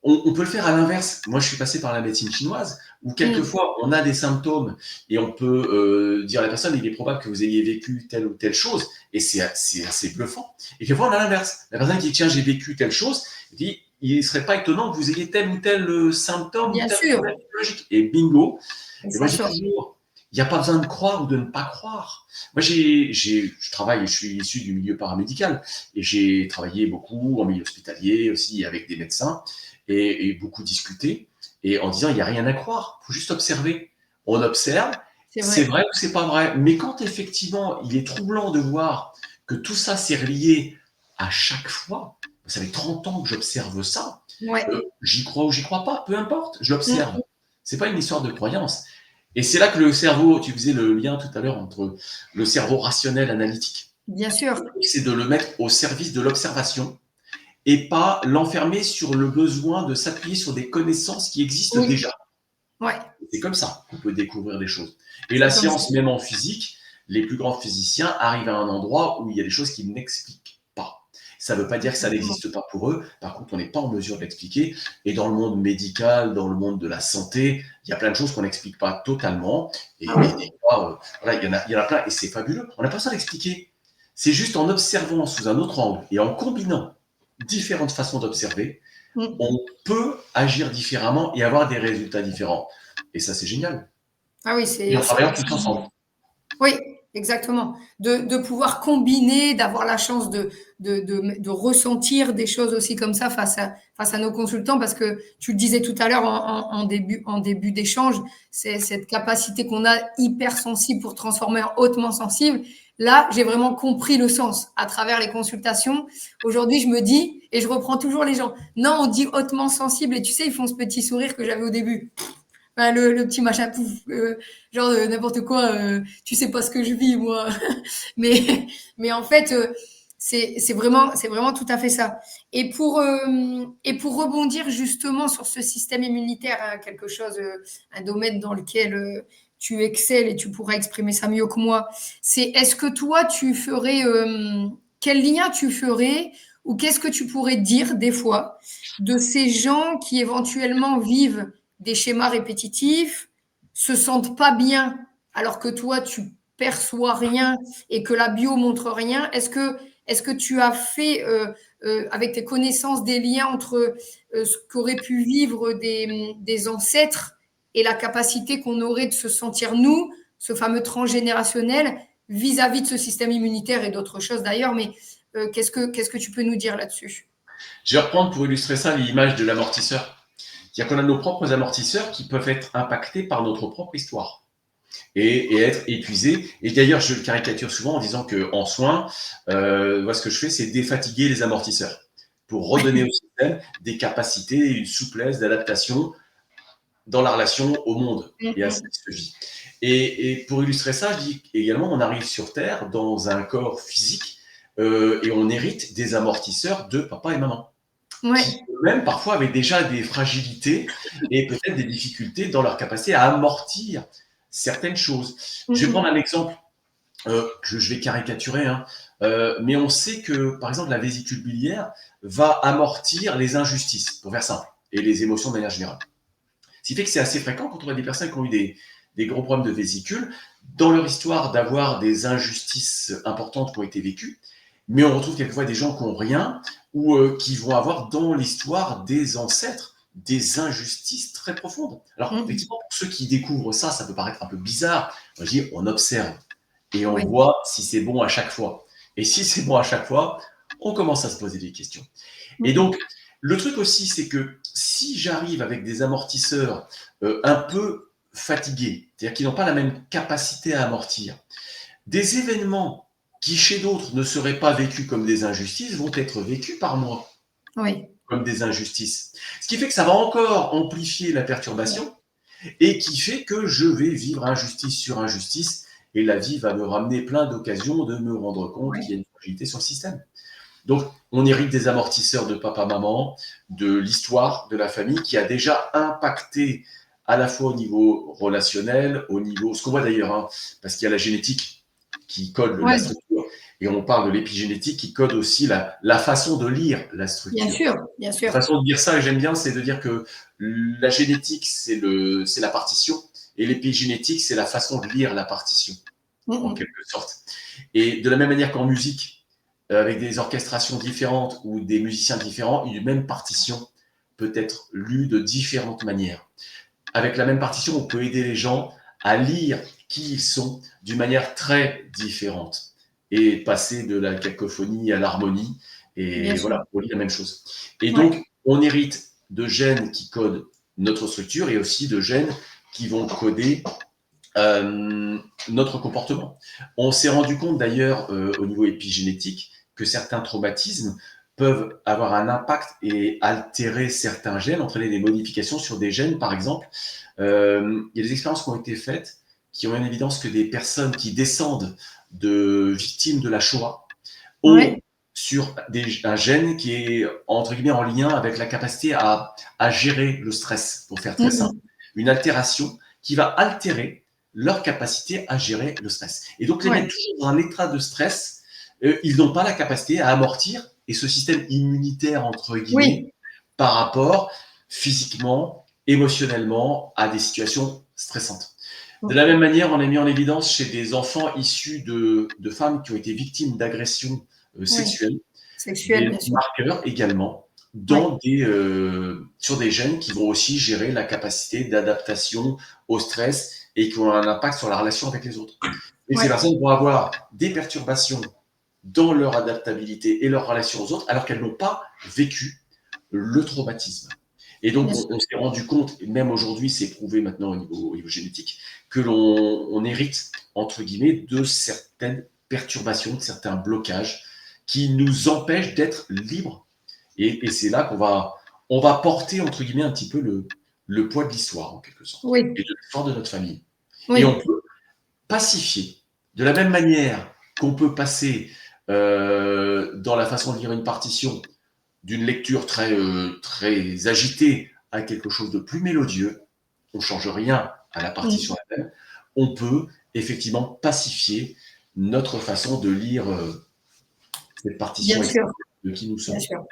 on peut le faire à l'inverse. Moi, je suis passé par la médecine chinoise, où Mm. quelquefois, on a des symptômes et on peut dire à la personne, il est probable que vous ayez vécu telle ou telle chose, et c'est assez bluffant. Et quelquefois, on a l'inverse. La personne qui dit, tiens, j'ai vécu telle chose, dit, il ne serait pas étonnant que vous ayez tel ou tel symptôme ou Bien tel sûr. problème psychologique. Et bingo. Et Et moi, ça je dis sort. toujours, il n'y a pas besoin de croire ou de ne pas croire. Moi, je travaille, je suis issu du milieu paramédical, et j'ai travaillé beaucoup en milieu hospitalier aussi avec des médecins, et beaucoup discuté, et en disant, il n'y a rien à croire, il faut juste observer. On observe, C'est c'est vrai. vrai ou c'est pas vrai. Mais quand effectivement, il est troublant de voir que tout ça s'est relié à chaque fois, ça fait 30 ans que j'observe ça, Ouais. j'y crois ou j'y crois pas, peu importe, je l'observe. Mm. C'est pas une histoire de croyance. Et c'est là que le cerveau, tu faisais le lien tout à l'heure entre le cerveau rationnel analytique, Bien sûr. c'est de le mettre au service de l'observation et pas l'enfermer sur le besoin de s'appuyer sur des connaissances qui existent Oui. déjà. Ouais. C'est comme ça qu'on peut découvrir des choses. Et la C'est comme ça. science, même en physique, les plus grands physiciens arrivent à un endroit où il y a des choses qu'ils n'expliquent pas. Ça ne veut pas dire que ça Exactement. n'existe pas pour eux. Par contre, on n'est pas en mesure de l'expliquer. Et dans le monde médical, dans le monde de la santé, il y a plein de choses qu'on n'explique pas totalement. Ah oui. Et des fois, voilà, il y en a plein et c'est fabuleux. On n'a pas besoin d'expliquer. C'est juste en observant sous un autre angle et en combinant différentes façons d'observer, Mm. on peut agir différemment et avoir des résultats différents. Et ça, c'est génial. Ah oui, Et en travaillant tous ensemble. oui, exactement. De pouvoir combiner, d'avoir la chance de ressentir des choses aussi comme ça face à nos consultants, parce que tu le disais tout à l'heure en début d'échange, c'est cette capacité qu'on a hypersensible pour transformer en hautement sensible. Là, j'ai vraiment compris le sens à travers les consultations. Aujourd'hui, je me dis, et je reprends toujours les gens, non, on dit hautement sensible, et tu sais, ils font ce petit sourire que j'avais au début. Enfin, le petit machin, pouf, genre n'importe quoi, tu sais pas ce que je vis, moi. mais, mais en fait, c'est vraiment tout à fait ça. Et pour rebondir justement sur ce système immunitaire, hein, quelque chose, un domaine dans lequel tu excelles et tu pourras exprimer ça mieux que moi, c'est est-ce que toi, quel lien tu ferais ou qu'est-ce que tu pourrais dire des fois de ces gens qui éventuellement vivent des schémas répétitifs, se sentent pas bien alors que toi, tu perçois rien et que la bio montre rien. Est-ce que tu as fait, avec tes connaissances, des liens entre ce qu'auraient pu vivre des ancêtres et la capacité qu'on aurait de se sentir, nous, ce fameux transgénérationnel, vis-à-vis de ce système immunitaire et d'autres choses d'ailleurs, mais qu'est-ce que tu peux nous dire là-dessus? Je vais reprendre pour illustrer ça l'image de l'amortisseur. C'est-à-dire qu'on a nos propres amortisseurs qui peuvent être impactés par notre propre histoire et être épuisés. Et d'ailleurs, je le caricature souvent en disant qu'en soins, moi, ce que je fais, c'est défatiguer les amortisseurs pour redonner au système des capacités, une souplesse d'adaptation dans la relation au monde et à ce qui se vit. Et pour illustrer ça, je dis également, on arrive sur Terre dans un corps physique et on hérite des amortisseurs de papa et maman, qui Ouais. eux-mêmes parfois avaient déjà des fragilités et peut-être des difficultés dans leur capacité à amortir certaines choses. Je vais prendre un exemple que je vais caricaturer, hein, mais on sait que, par exemple, la vésicule biliaire va amortir les injustices, pour faire simple, et les émotions de manière générale. Ce qui fait que c'est assez fréquent quand on a des personnes qui ont eu des gros problèmes de vésicule, dans leur histoire d'avoir des injustices importantes qui ont été vécues, mais on retrouve quelquefois des gens qui n'ont rien ou qui vont avoir dans l'histoire des ancêtres des injustices très profondes. Alors, Mm. effectivement, pour ceux qui découvrent ça, ça peut paraître un peu bizarre. Je dis, on observe et on Oui. voit si c'est bon à chaque fois. Et si c'est bon à chaque fois, on commence à se poser des questions. Et Mm. donc, Le truc aussi, c'est que si j'arrive avec des amortisseurs un peu fatigués, c'est-à-dire qui n'ont pas la même capacité à amortir, des événements qui chez d'autres ne seraient pas vécus comme des injustices vont être vécus par moi Oui. comme des injustices. Ce qui fait que ça va encore amplifier la perturbation et qui fait que je vais vivre injustice sur injustice et la vie va me ramener plein d'occasions de me rendre compte qu'il y a une fragilité sur le système. Donc, on hérite des amortisseurs de papa-maman, de l'histoire de la famille qui a déjà impacté à la fois au niveau relationnel, au niveau, ce qu'on voit d'ailleurs, hein, parce qu'il y a la génétique qui code la Ouais, structure, et on parle de l'épigénétique qui code aussi la façon de lire la bien structure. sûr, bien La sûr. façon de dire ça, que j'aime bien, c'est de dire que la génétique, c'est la partition, et l'épigénétique, c'est la façon de lire la partition, en Mhm. quelque sorte. Et de la même manière qu'en musique, avec des orchestrations différentes ou des musiciens différents, une même partition peut être lue de différentes manières. Avec la même partition, on peut aider les gens à lire qui ils sont d'une manière très différente et passer de la cacophonie à l'harmonie. Bien Et sûr. voilà, on lit la même chose. Et Ouais. donc, on hérite de gènes qui codent notre structure et aussi de gènes qui vont coder notre comportement. On s'est rendu compte d'ailleurs au niveau épigénétique que certains traumatismes peuvent avoir un impact et altérer certains gènes, entraîner des modifications sur des gènes, par exemple. Il y a des expériences qui ont été faites qui ont en évidence que des personnes qui descendent de victimes de la Shoah ont Ouais. sur un gène qui est entre guillemets en lien avec la capacité à gérer le stress, pour faire très simple. Mhm. Une altération qui va altérer leur capacité à gérer le stress. Et donc les Ouais. mettre toujours dans un état de stress, ils n'ont pas la capacité à amortir et ce système immunitaire, entre guillemets, Oui. par rapport physiquement, émotionnellement à des situations stressantes. De la même manière, on a mis en évidence chez des enfants issus de femmes qui ont été victimes d'agressions Oui. sexuelles, Sexuel, des bien sûr. marqueurs également Ouais. sur des gènes qui vont aussi gérer la capacité d'adaptation au stress et qui ont un impact sur la relation avec les autres. Et ces Ouais. personnes vont avoir des perturbations dans leur adaptabilité et leur relation aux autres alors qu'elles n'ont pas vécu le traumatisme. Et donc, Bien sûr. on s'est rendu compte, et même aujourd'hui, c'est prouvé maintenant au niveau génétique, que l'on hérite, entre guillemets, de certaines perturbations, de certains blocages qui nous empêchent d'être libres. Et c'est là on va porter, entre guillemets, un petit peu le poids de l'histoire, en quelque sorte, Oui. et de l'histoire de notre famille. Et on Oui. peut pacifier. De la même manière qu'on peut passer dans la façon de lire une partition d'une lecture très agitée à quelque chose de plus mélodieux, on ne change rien à la partition Mhm. elle-même, on peut effectivement pacifier notre façon de lire cette Bien partition sûr. de qui nous Bien sommes. sûr.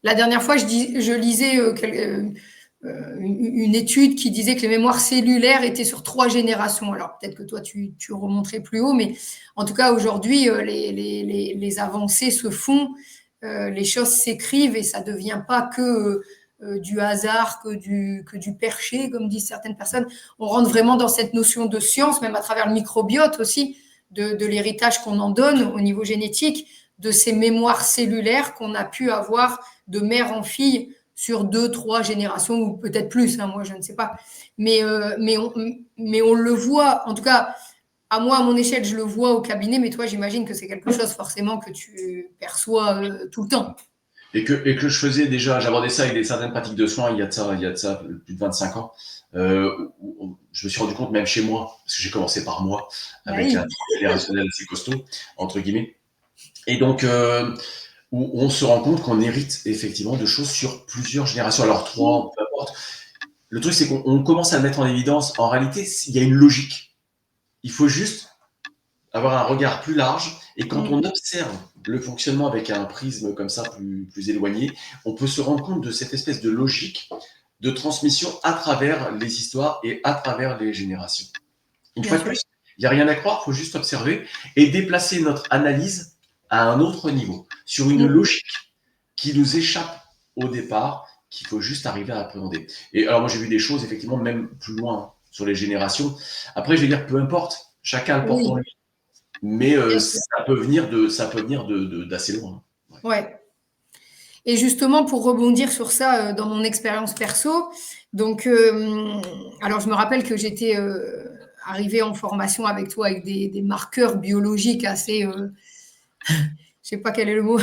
La dernière fois, je lisais une étude qui disait que les mémoires cellulaires étaient sur 3 générations. Alors peut-être que toi, tu remonterais plus haut, mais en tout cas, aujourd'hui, les avancées se font, les choses s'écrivent et ça ne devient pas que du hasard, que du perché, comme disent certaines personnes. On rentre vraiment dans cette notion de science, même à travers le microbiote aussi, de l'héritage qu'on en donne au niveau génétique, de ces mémoires cellulaires qu'on a pu avoir de mère en fille sur 2, 3 générations ou peut-être plus, hein, moi je ne sais pas. Mais on le voit, en tout cas, à moi, à mon échelle, je le vois au cabinet, mais toi, j'imagine que c'est quelque chose forcément que tu perçois tout le temps. Et que je faisais déjà, j'abordais ça avec des certaines pratiques de soins il y a de ça plus de 25 ans. Où je me suis rendu compte, même chez moi, parce que j'ai commencé par moi, Bah avec un oui, générationnel assez costaud, entre guillemets. Et donc, où on se rend compte qu'on hérite effectivement de choses sur plusieurs générations. Alors, trois, peu importe. Le truc, c'est qu'on commence à le mettre en évidence. En réalité, il y a une logique. Il faut juste avoir un regard plus large. Et quand on observe le fonctionnement avec un prisme comme ça, plus éloigné, on peut se rendre compte de cette espèce de logique de transmission à travers les histoires et à travers les générations. Une bien fois de sûr. plus, il n'y a rien à croire, il faut juste observer et déplacer notre analyse à un autre niveau, sur une logique qui nous échappe au départ, qu'il faut juste arriver à appréhender. Et alors moi j'ai vu des choses effectivement même plus loin hein, sur les générations. Après je vais dire peu importe, chacun le porte en Oui, lui, mais bien sûr. ça peut venir d'assez loin. Ouais. Ouais. Et justement, pour rebondir sur ça, dans mon expérience perso, donc, alors je me rappelle que j'étais arrivée en formation avec toi avec des marqueurs biologiques assez, je sais pas quel est le mot,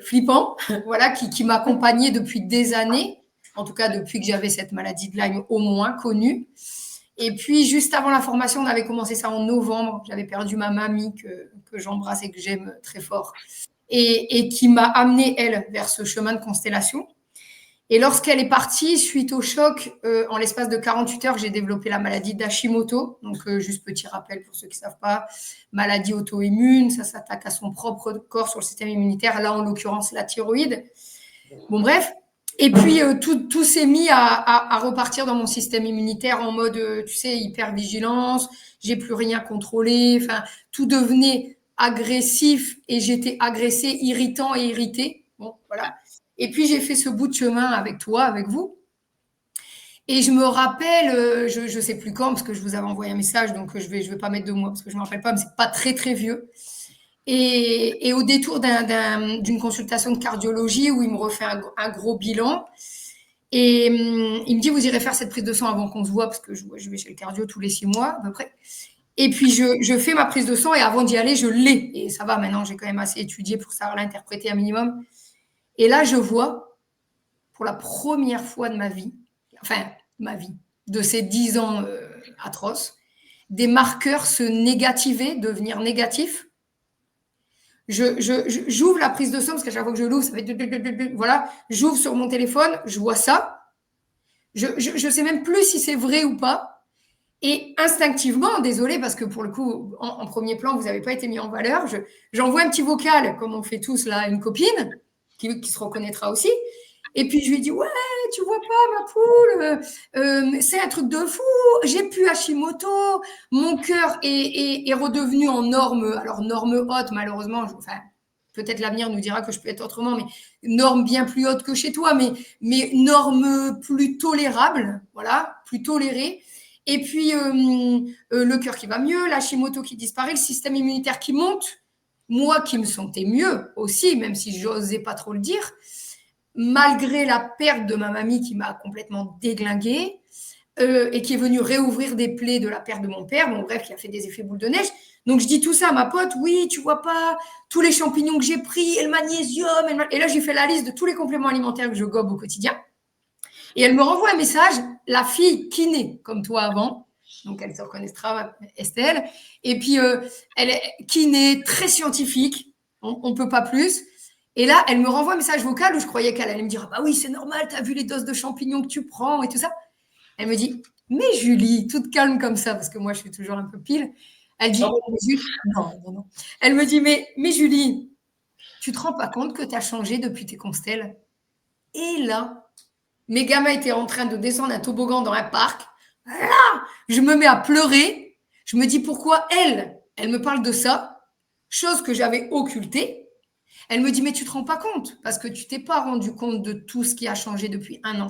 flippants, voilà, qui m'accompagnaient depuis des années, en tout cas depuis que j'avais cette maladie de Lyme au moins connue. Et puis, juste avant la formation, on avait commencé ça en novembre. J'avais perdu ma mamie que j'embrasse et que j'aime très fort et qui m'a amenée, elle, vers ce chemin de constellation. Et lorsqu'elle est partie, suite au choc, en l'espace de 48 heures, j'ai développé la maladie d'Hashimoto. Donc, juste petit rappel pour ceux qui ne savent pas, maladie auto-immune, ça s'attaque à son propre corps sur le système immunitaire, là en l'occurrence la thyroïde. Bon, bref. Et puis, tout s'est mis à repartir dans mon système immunitaire en mode, tu sais, hyper-vigilance, j'ai plus rien contrôlé, enfin, tout devenait agressif et j'étais agressée, irritant et irritée. Bon, voilà. Et puis, j'ai fait ce bout de chemin avec toi, avec vous. Et je me rappelle, je ne sais plus quand, parce que je vous avais envoyé un message, donc je vais pas mettre de mots, parce que je ne me rappelle pas, mais c'est pas très, très vieux. Et au détour d'une consultation de cardiologie où il me refait un gros bilan, et il me dit, vous irez faire cette prise de sang avant qu'on se voit, parce que je vais chez le cardio tous les 6 mois, à peu près. Et puis, je fais ma prise de sang, et avant d'y aller, je l'ai. Et ça va, maintenant, j'ai quand même assez étudié pour savoir l'interpréter un minimum. Et là, je vois, pour la première fois de ma vie, de ces 10 ans atroces, des marqueurs se négativer, devenir négatifs. J'ouvre la prise de sang, parce qu'à chaque fois que je l'ouvre, ça fait... Voilà, j'ouvre sur mon téléphone, je vois ça. Je sais même plus si c'est vrai ou pas. Et instinctivement, désolé, parce que pour le coup, en premier plan, vous n'avez pas été mis en valeur, j'envoie un petit vocal, comme on fait tous là, à une copine, qui se reconnaîtra aussi. Et puis je lui dis, ouais, tu vois pas, ma poule, c'est un truc de fou, j'ai plus Hashimoto, mon cœur est redevenu en norme, alors norme haute, malheureusement, enfin, peut-être l'avenir nous dira que je peux être autrement, mais norme bien plus haute que chez toi, mais norme plus tolérable, voilà, plus tolérée. Et puis, le cœur qui va mieux, l'Hashimoto qui disparaît, le système immunitaire qui monte, moi qui me sentais mieux aussi, même si j'osais pas trop le dire, malgré la perte de ma mamie qui m'a complètement déglinguée et qui est venue réouvrir des plaies de la perte de mon père, bon bref, qui a fait des effets boule de neige. Donc je dis tout ça à ma pote, oui, tu vois pas, tous les champignons que j'ai pris, et le magnésium, et là j'ai fait la liste de tous les compléments alimentaires que je gobe au quotidien. Et elle me renvoie un message, la fille kiné, comme toi avant, donc elle se reconnaîtra, Estelle, et puis elle est kiné, très scientifique, on peut pas plus. Et là, elle me renvoie un message vocal où je croyais qu'elle allait me dire, ah bah oui, c'est normal, tu as vu les doses de champignons que tu prends et tout ça. Elle me dit, mais Julie, toute calme comme ça, parce que moi, je suis toujours un peu pile. Elle dit, non. Elle me dit, mais Julie, tu te rends pas compte que tu as changé depuis tes constelles? Et là, mes gamins étaient en train de descendre un toboggan dans un parc. Là, je me mets à pleurer. Je me dis, pourquoi elle me parle de ça, chose que j'avais occultée. Elle me dit, mais tu ne te rends pas compte, parce que tu t'es pas rendu compte de tout ce qui a changé depuis 1 an.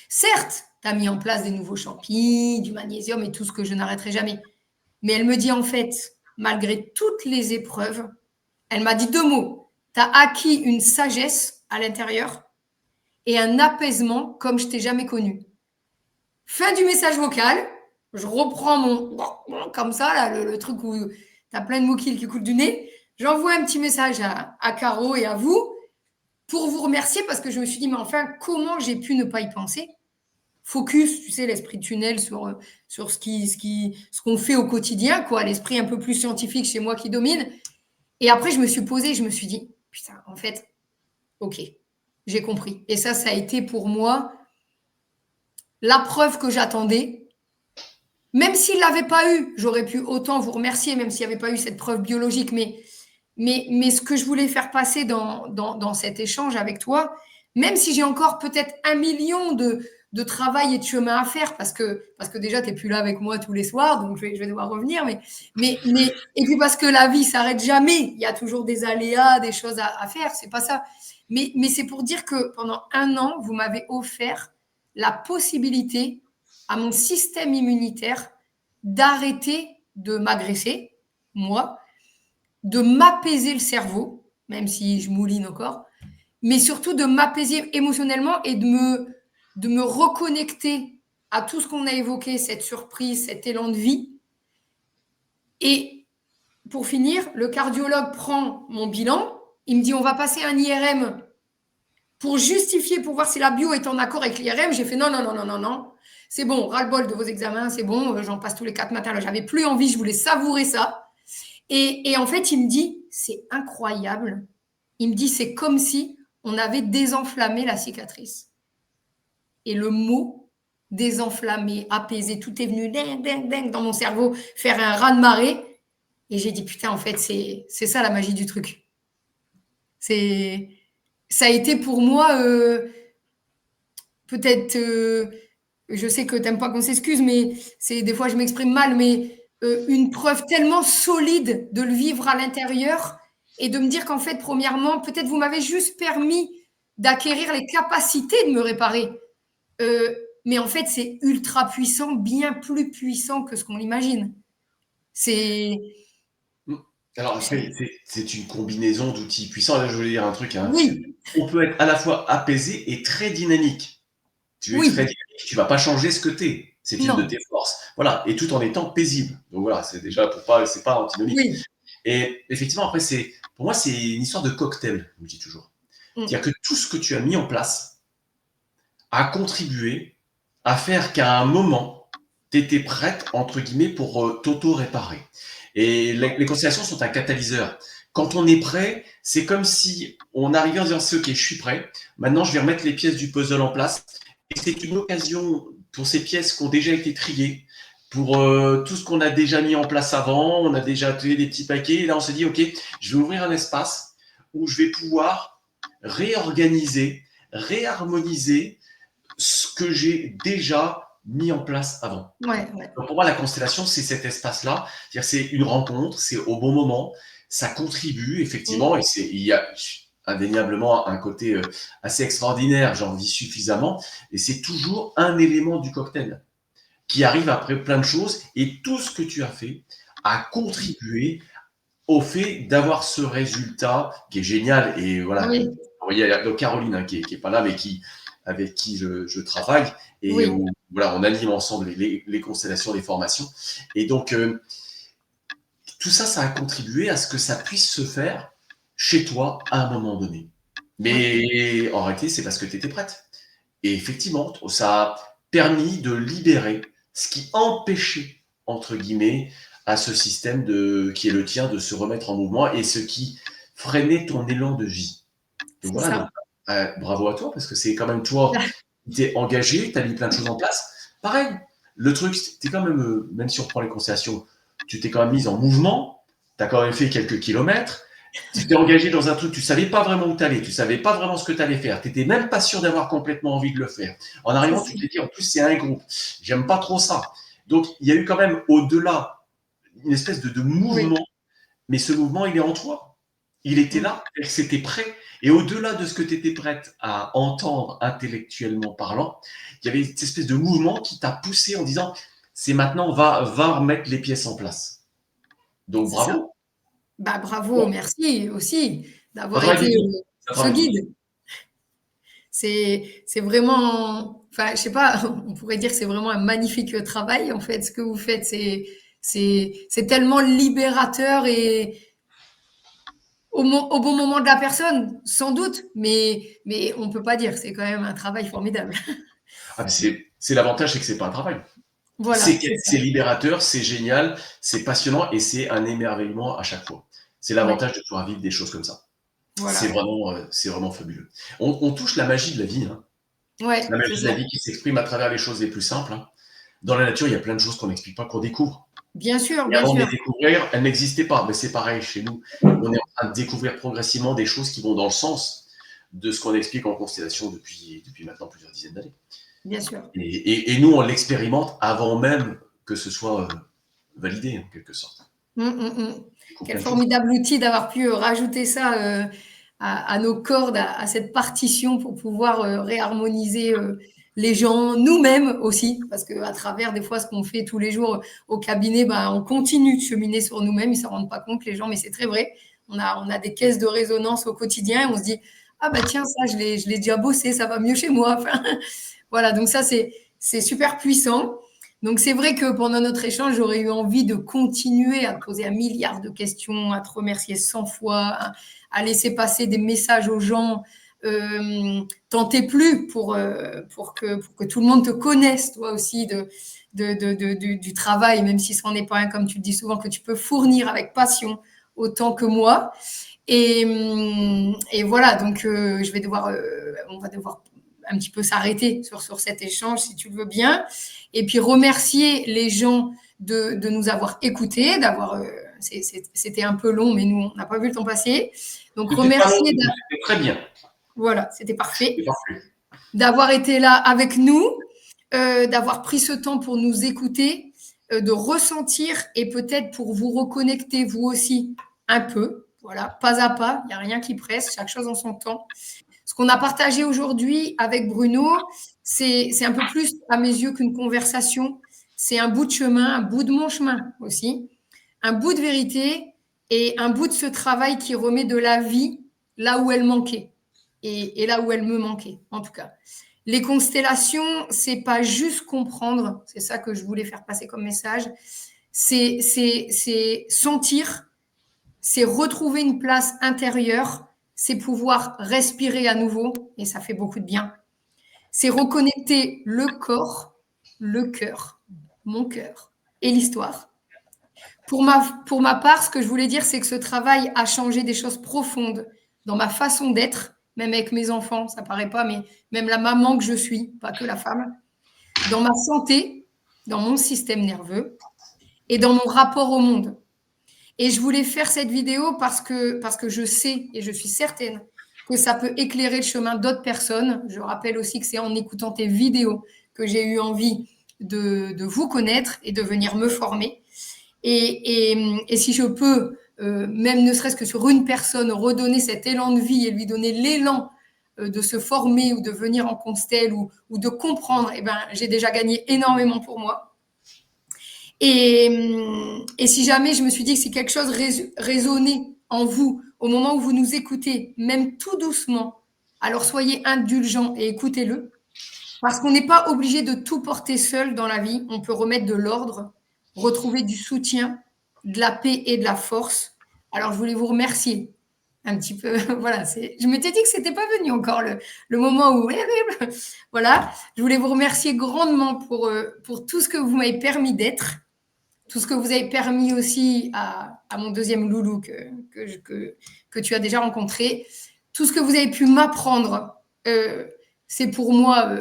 Certes, tu as mis en place des nouveaux champignons, du magnésium et tout ce que je n'arrêterai jamais. Mais elle me dit, en fait, malgré toutes les épreuves, elle m'a dit 2 mots. Tu as acquis une sagesse à l'intérieur et un apaisement comme je t'ai jamais connu. Fin du message vocal, je reprends mon... Comme ça, là, le truc où tu as plein de moquilles qui coulent du nez. J'envoie un petit message à Caro et à vous pour vous remercier parce que je me suis dit, mais enfin, comment j'ai pu ne pas y penser? Focus, tu sais, l'esprit tunnel sur ce qu'on fait au quotidien, quoi, l'esprit un peu plus scientifique chez moi qui domine. Et après, je me suis posée, je me suis dit, putain, en fait, ok, j'ai compris. Et ça a été pour moi la preuve que j'attendais. Même s'il ne l'avait pas eu, j'aurais pu autant vous remercier, même s'il n'y avait pas eu cette preuve biologique, mais ce que je voulais faire passer dans cet échange avec toi, même si j'ai encore peut-être 1 million de travail et de chemin à faire, parce que déjà, tu n'es plus là avec moi tous les soirs, donc je vais devoir revenir, et puis parce que la vie ne s'arrête jamais, il y a toujours des aléas, des choses à faire, c'est pas ça. Mais c'est pour dire que pendant 1 an, vous m'avez offert la possibilité à mon système immunitaire d'arrêter de m'agresser, moi, de m'apaiser le cerveau, même si je mouline encore, mais surtout de m'apaiser émotionnellement et de me reconnecter à tout ce qu'on a évoqué, cette surprise, cet élan de vie. Et pour finir, le cardiologue prend mon bilan, il me dit on va passer un IRM pour justifier, pour voir si la bio est en accord avec l'IRM. J'ai fait non, non, non, non, non, non. C'est bon, ras-le-bol de vos examens, c'est bon, j'en passe tous les 4 matins. Là, j'avais plus envie, je voulais savourer ça. Et en fait, il me dit, c'est incroyable. Il me dit, c'est comme si on avait désenflammé la cicatrice. Et le mot désenflammé, apaisé, tout est venu ding, ding, ding, dans mon cerveau, faire un raz-de-marée. Et j'ai dit, putain, en fait, c'est ça la magie du truc. Ça a été pour moi, peut-être, je sais que tu n'aimes pas qu'on s'excuse, mais des fois je m'exprime mal, mais une preuve tellement solide de le vivre à l'intérieur et de me dire qu'en fait, premièrement, peut-être vous m'avez juste permis d'acquérir les capacités de me réparer. Mais en fait, c'est ultra puissant, bien plus puissant que ce qu'on imagine. Alors après, c'est une combinaison d'outils puissants. Là, je voulais dire un truc. Hein. Oui. On peut être à la fois apaisé et très dynamique. Tu es très dynamique, tu vas pas changer ce que tu es. C'est une de tes forces. Voilà, et tout en étant paisible. Donc voilà, c'est déjà c'est pas antinomique. Oui. Et effectivement, après, pour moi, c'est une histoire de cocktail, je dis toujours. C'est-à-dire que tout ce que tu as mis en place a contribué à faire qu'à un moment, tu étais prête, entre guillemets, pour t'auto-réparer. Et les constellations sont un catalyseur. Quand on est prêt, c'est comme si on arrivait en disant c'est ok, je suis prêt. Maintenant, je vais remettre les pièces du puzzle en place. Et c'est une occasion pour ces pièces qui ont déjà été triées, pour tout ce qu'on a déjà mis en place avant. On a déjà tué des petits paquets. Et là, on se dit ok, je vais ouvrir un espace où je vais pouvoir réorganiser, réharmoniser ce que j'ai déjà mis en place avant. Ouais. Donc pour moi, la constellation, c'est cet espace-là. C'est-à-dire, c'est une rencontre, c'est au bon moment, ça contribue effectivement, et il y a indéniablement un côté assez extraordinaire, j'en vis suffisamment, et c'est toujours un élément du cocktail qui arrive après plein de choses, et tout ce que tu as fait a contribué au fait d'avoir ce résultat qui est génial. Et voilà, Oui. il y a Caroline hein, qui est pas là, mais avec qui je travaille, et où, voilà, on anime ensemble les constellations, les formations. Et donc, tout ça, ça a contribué à ce que ça puisse se faire chez toi à un moment donné. Mais en réalité, c'est parce que tu étais prête. Et effectivement, ça a permis de libérer ce qui empêchait, entre guillemets, à ce système qui est le tien de se remettre en mouvement et ce qui freinait ton élan de vie. Donc voilà, donc, bravo à toi, parce que c'est quand même toi qui t'es engagé, tu as mis plein de choses en place. Pareil, le truc, t'es quand même si on reprend les constellations, tu t'es quand même mise en mouvement, tu as quand même fait quelques kilomètres, tu t'es engagé dans un truc, tu savais pas vraiment où tu allais, tu savais pas vraiment ce que tu allais faire, tu n'étais même pas sûr d'avoir complètement envie de le faire. En arrivant, tu t'es dit, en plus, c'est un groupe, j'aime pas trop ça. Donc, il y a eu quand même au-delà une espèce de mouvement, mais ce mouvement, il est en toi. Il était là, c'était prêt. Et au-delà de ce que tu étais prête à entendre intellectuellement parlant, il y avait cette espèce de mouvement qui t'a poussé en disant c'est maintenant, va remettre les pièces en place. Donc bravo. Bah, bravo, merci aussi d'avoir été ce guide. C'est vraiment, enfin, je sais pas, on pourrait dire que c'est vraiment un magnifique travail en fait. Ce que vous faites, c'est tellement libérateur et au bon moment de la personne, sans doute, mais on peut pas dire. C'est quand même un travail formidable. Ah, c'est l'avantage, c'est que c'est pas un travail. Voilà, c'est libérateur, c'est génial, c'est passionnant et c'est un émerveillement à chaque fois. C'est l'avantage de pouvoir vivre des choses comme ça. Voilà. C'est vraiment fabuleux. On touche la magie de la vie. Hein. Ouais, la magie de la vie qui s'exprime à travers les choses les plus simples. Hein. Dans la nature, il y a plein de choses qu'on n'explique pas, qu'on découvre. Bien sûr, et avant de les découvrir, elles n'existaient pas. Mais c'est pareil chez nous. On est en train de découvrir progressivement des choses qui vont dans le sens de ce qu'on explique en constellation depuis maintenant plusieurs dizaines d'années. Bien sûr. Et nous, on l'expérimente avant même que ce soit validé, en quelque sorte. Quel formidable outil d'avoir pu rajouter ça à nos cordes, à cette partition pour pouvoir réharmoniser les gens, nous-mêmes aussi, parce qu'à travers des fois ce qu'on fait tous les jours au cabinet, on continue de cheminer sur nous-mêmes, ils ne s'en rendent pas compte les gens, mais c'est très vrai. On a des caisses de résonance au quotidien et on se dit ah bah tiens, ça, je l'ai déjà bossé, ça va mieux chez moi. Enfin, voilà, donc ça, c'est super puissant. Donc c'est vrai que pendant notre échange, j'aurais eu envie de continuer à te poser un milliard de questions, à te remercier 100 fois, à laisser passer des messages aux gens. T'en t'es plus pour que tout le monde te connaisse, toi aussi, du travail, même si ce n'en est pas un, comme tu le dis souvent, que tu peux fournir avec passion autant que moi. Et voilà, donc on va devoir un petit peu s'arrêter sur cet échange, si tu le veux bien. Et puis remercier les gens de nous avoir écoutés, c'était un peu long, mais nous, on n'a pas vu le temps passer. Donc C'était pas long, remercier, c'était très bien. voilà, c'était C'était parfait, parfait. d'avoir été là avec nous, d'avoir pris ce temps pour nous écouter, de ressentir et peut-être pour vous reconnecter vous aussi un peu. Voilà, pas à pas, il n'y a rien qui presse, chaque chose en son temps. Ce qu'on a partagé aujourd'hui avec Bruno, c'est un peu plus à mes yeux qu'une conversation. C'est un bout de chemin, un bout de mon chemin aussi, un bout de vérité et un bout de ce travail qui remet de la vie là où elle manquait et là où elle me manquait, en tout cas. Les constellations, c'est pas juste comprendre, c'est ça que je voulais faire passer comme message, c'est sentir, c'est retrouver une place intérieure, c'est pouvoir respirer à nouveau, et ça fait beaucoup de bien. C'est reconnecter le corps, le cœur, mon cœur et l'histoire. Pour ma part, ce que je voulais dire, c'est que ce travail a changé des choses profondes dans ma façon d'être, même avec mes enfants, ça paraît pas, mais même la maman que je suis, pas que la femme, dans ma santé, dans mon système nerveux et dans mon rapport au monde. Et je voulais faire cette vidéo parce que je sais et je suis certaine que ça peut éclairer le chemin d'autres personnes. Je rappelle aussi que c'est en écoutant tes vidéos que j'ai eu envie de vous connaître et de venir me former. Et si je peux, même ne serait-ce que sur une personne, redonner cet élan de vie et lui donner l'élan de se former ou de venir en constel ou de comprendre, eh ben, j'ai déjà gagné énormément pour moi. Et si jamais je me suis dit que si quelque chose résonnait en vous au moment où vous nous écoutez, même tout doucement, alors soyez indulgents et écoutez-le. Parce qu'on n'est pas obligé de tout porter seul dans la vie. On peut remettre de l'ordre, retrouver du soutien, de la paix et de la force. Alors, je voulais vous remercier un petit peu. Voilà, je m'étais dit que c'était pas venu encore le moment où. Voilà, je voulais vous remercier grandement pour tout ce que vous m'avez permis d'être, tout ce que vous avez permis aussi à mon deuxième loulou que tu as déjà rencontré, tout ce que vous avez pu m'apprendre. C'est pour moi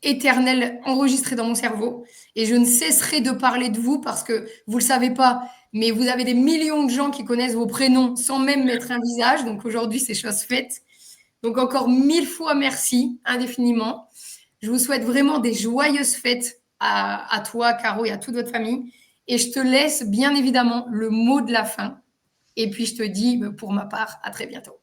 éternel enregistré dans mon cerveau et je ne cesserai de parler de vous parce que vous le savez pas, mais vous avez des millions de gens qui connaissent vos prénoms sans même mettre un visage. Donc aujourd'hui, c'est chose faite. Donc encore 1000 fois merci indéfiniment. Je vous souhaite vraiment des joyeuses fêtes à toi, Caro, et à toute votre famille. Et je te laisse bien évidemment le mot de la fin. Et puis je te dis, pour ma part, à très bientôt.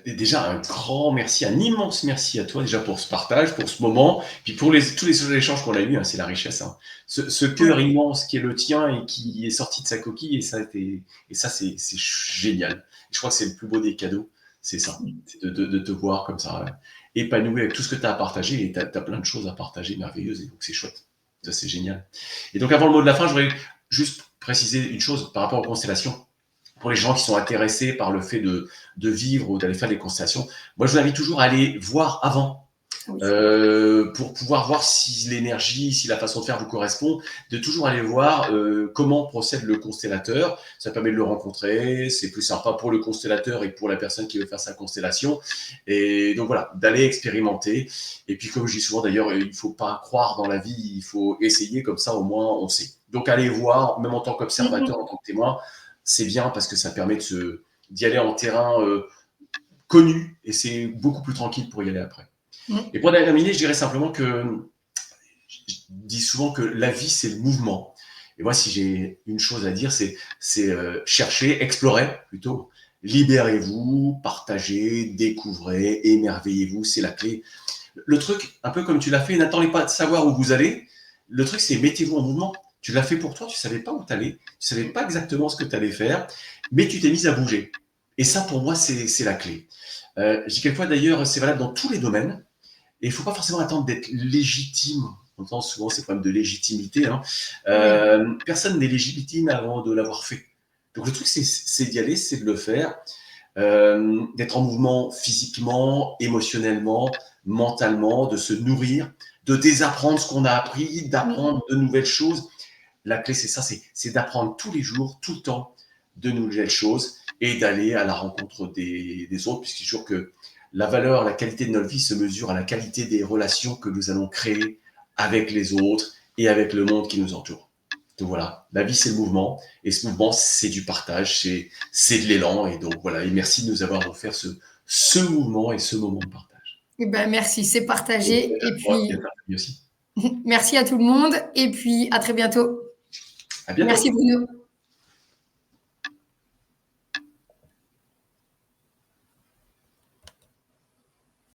Déjà, un grand merci, un immense merci à toi déjà pour ce partage, pour ce moment, puis pour tous les échanges qu'on a eus, hein, c'est la richesse. Hein. Ce cœur immense qui est le tien et qui est sorti de sa coquille, et ça c'est génial. Je crois que c'est le plus beau des cadeaux, c'est ça, c'est de te voir comme ça, épanoui avec tout ce que tu as à partager, et tu as plein de choses à partager merveilleuses, et donc c'est chouette, ça c'est génial. Et donc avant le mot de la fin, je voudrais juste préciser une chose par rapport aux constellations. Pour les gens qui sont intéressés par le fait de vivre ou d'aller faire des constellations, moi je vous invite toujours à aller voir avant, pour pouvoir voir si l'énergie, si la façon de faire vous correspond, de toujours aller voir comment procède le constellateur. Ça permet de le rencontrer, c'est plus sympa pour le constellateur et pour la personne qui veut faire sa constellation. Et donc voilà, d'aller expérimenter. Et puis comme je dis souvent d'ailleurs, il ne faut pas croire dans la vie, il faut essayer, comme ça au moins on sait. Donc allez voir, même en tant qu'observateur, en tant que témoin, c'est bien parce que ça permet d'y aller en terrain connu et c'est beaucoup plus tranquille pour y aller après. Et pour terminer, je dirais simplement que je dis souvent que la vie, c'est le mouvement. Et moi, si j'ai une chose à dire, c'est chercher, explorer plutôt. Libérez-vous, partagez, découvrez, émerveillez-vous, c'est la clé. Le truc, un peu comme tu l'as fait, n'attendez pas de savoir où vous allez. Le truc, c'est mettez-vous en mouvement. Tu l'as fait pour toi, tu ne savais pas où tu allais, tu ne savais pas exactement ce que tu allais faire, mais tu t'es mise à bouger. Et ça, pour moi, c'est la clé. Je dis quelquefois d'ailleurs, c'est valable dans tous les domaines. Et il ne faut pas forcément attendre d'être légitime. On entend souvent ces problèmes de légitimité. Hein. Oui. Personne n'est légitime avant de l'avoir fait. Donc le truc, c'est d'y aller, c'est de le faire, d'être en mouvement physiquement, émotionnellement, mentalement, de se nourrir, de désapprendre ce qu'on a appris, Oui. d'apprendre de nouvelles choses. La clé, c'est ça, c'est d'apprendre tous les jours, tout le temps, de nouvelles choses et d'aller à la rencontre des autres, puisqu'il est sûr que la valeur, la qualité de notre vie se mesure à la qualité des relations que nous allons créer avec les autres et avec le monde qui nous entoure. Donc voilà, la vie c'est le mouvement et ce mouvement c'est du partage, c'est de l'élan et donc voilà, et merci de nous avoir offert ce mouvement et ce moment de partage. Eh ben, merci, c'est partagé. Et Moi et à puis, ta famille aussi. merci à tout le monde. Et puis, à très bientôt. À Merci bientôt. Bruno.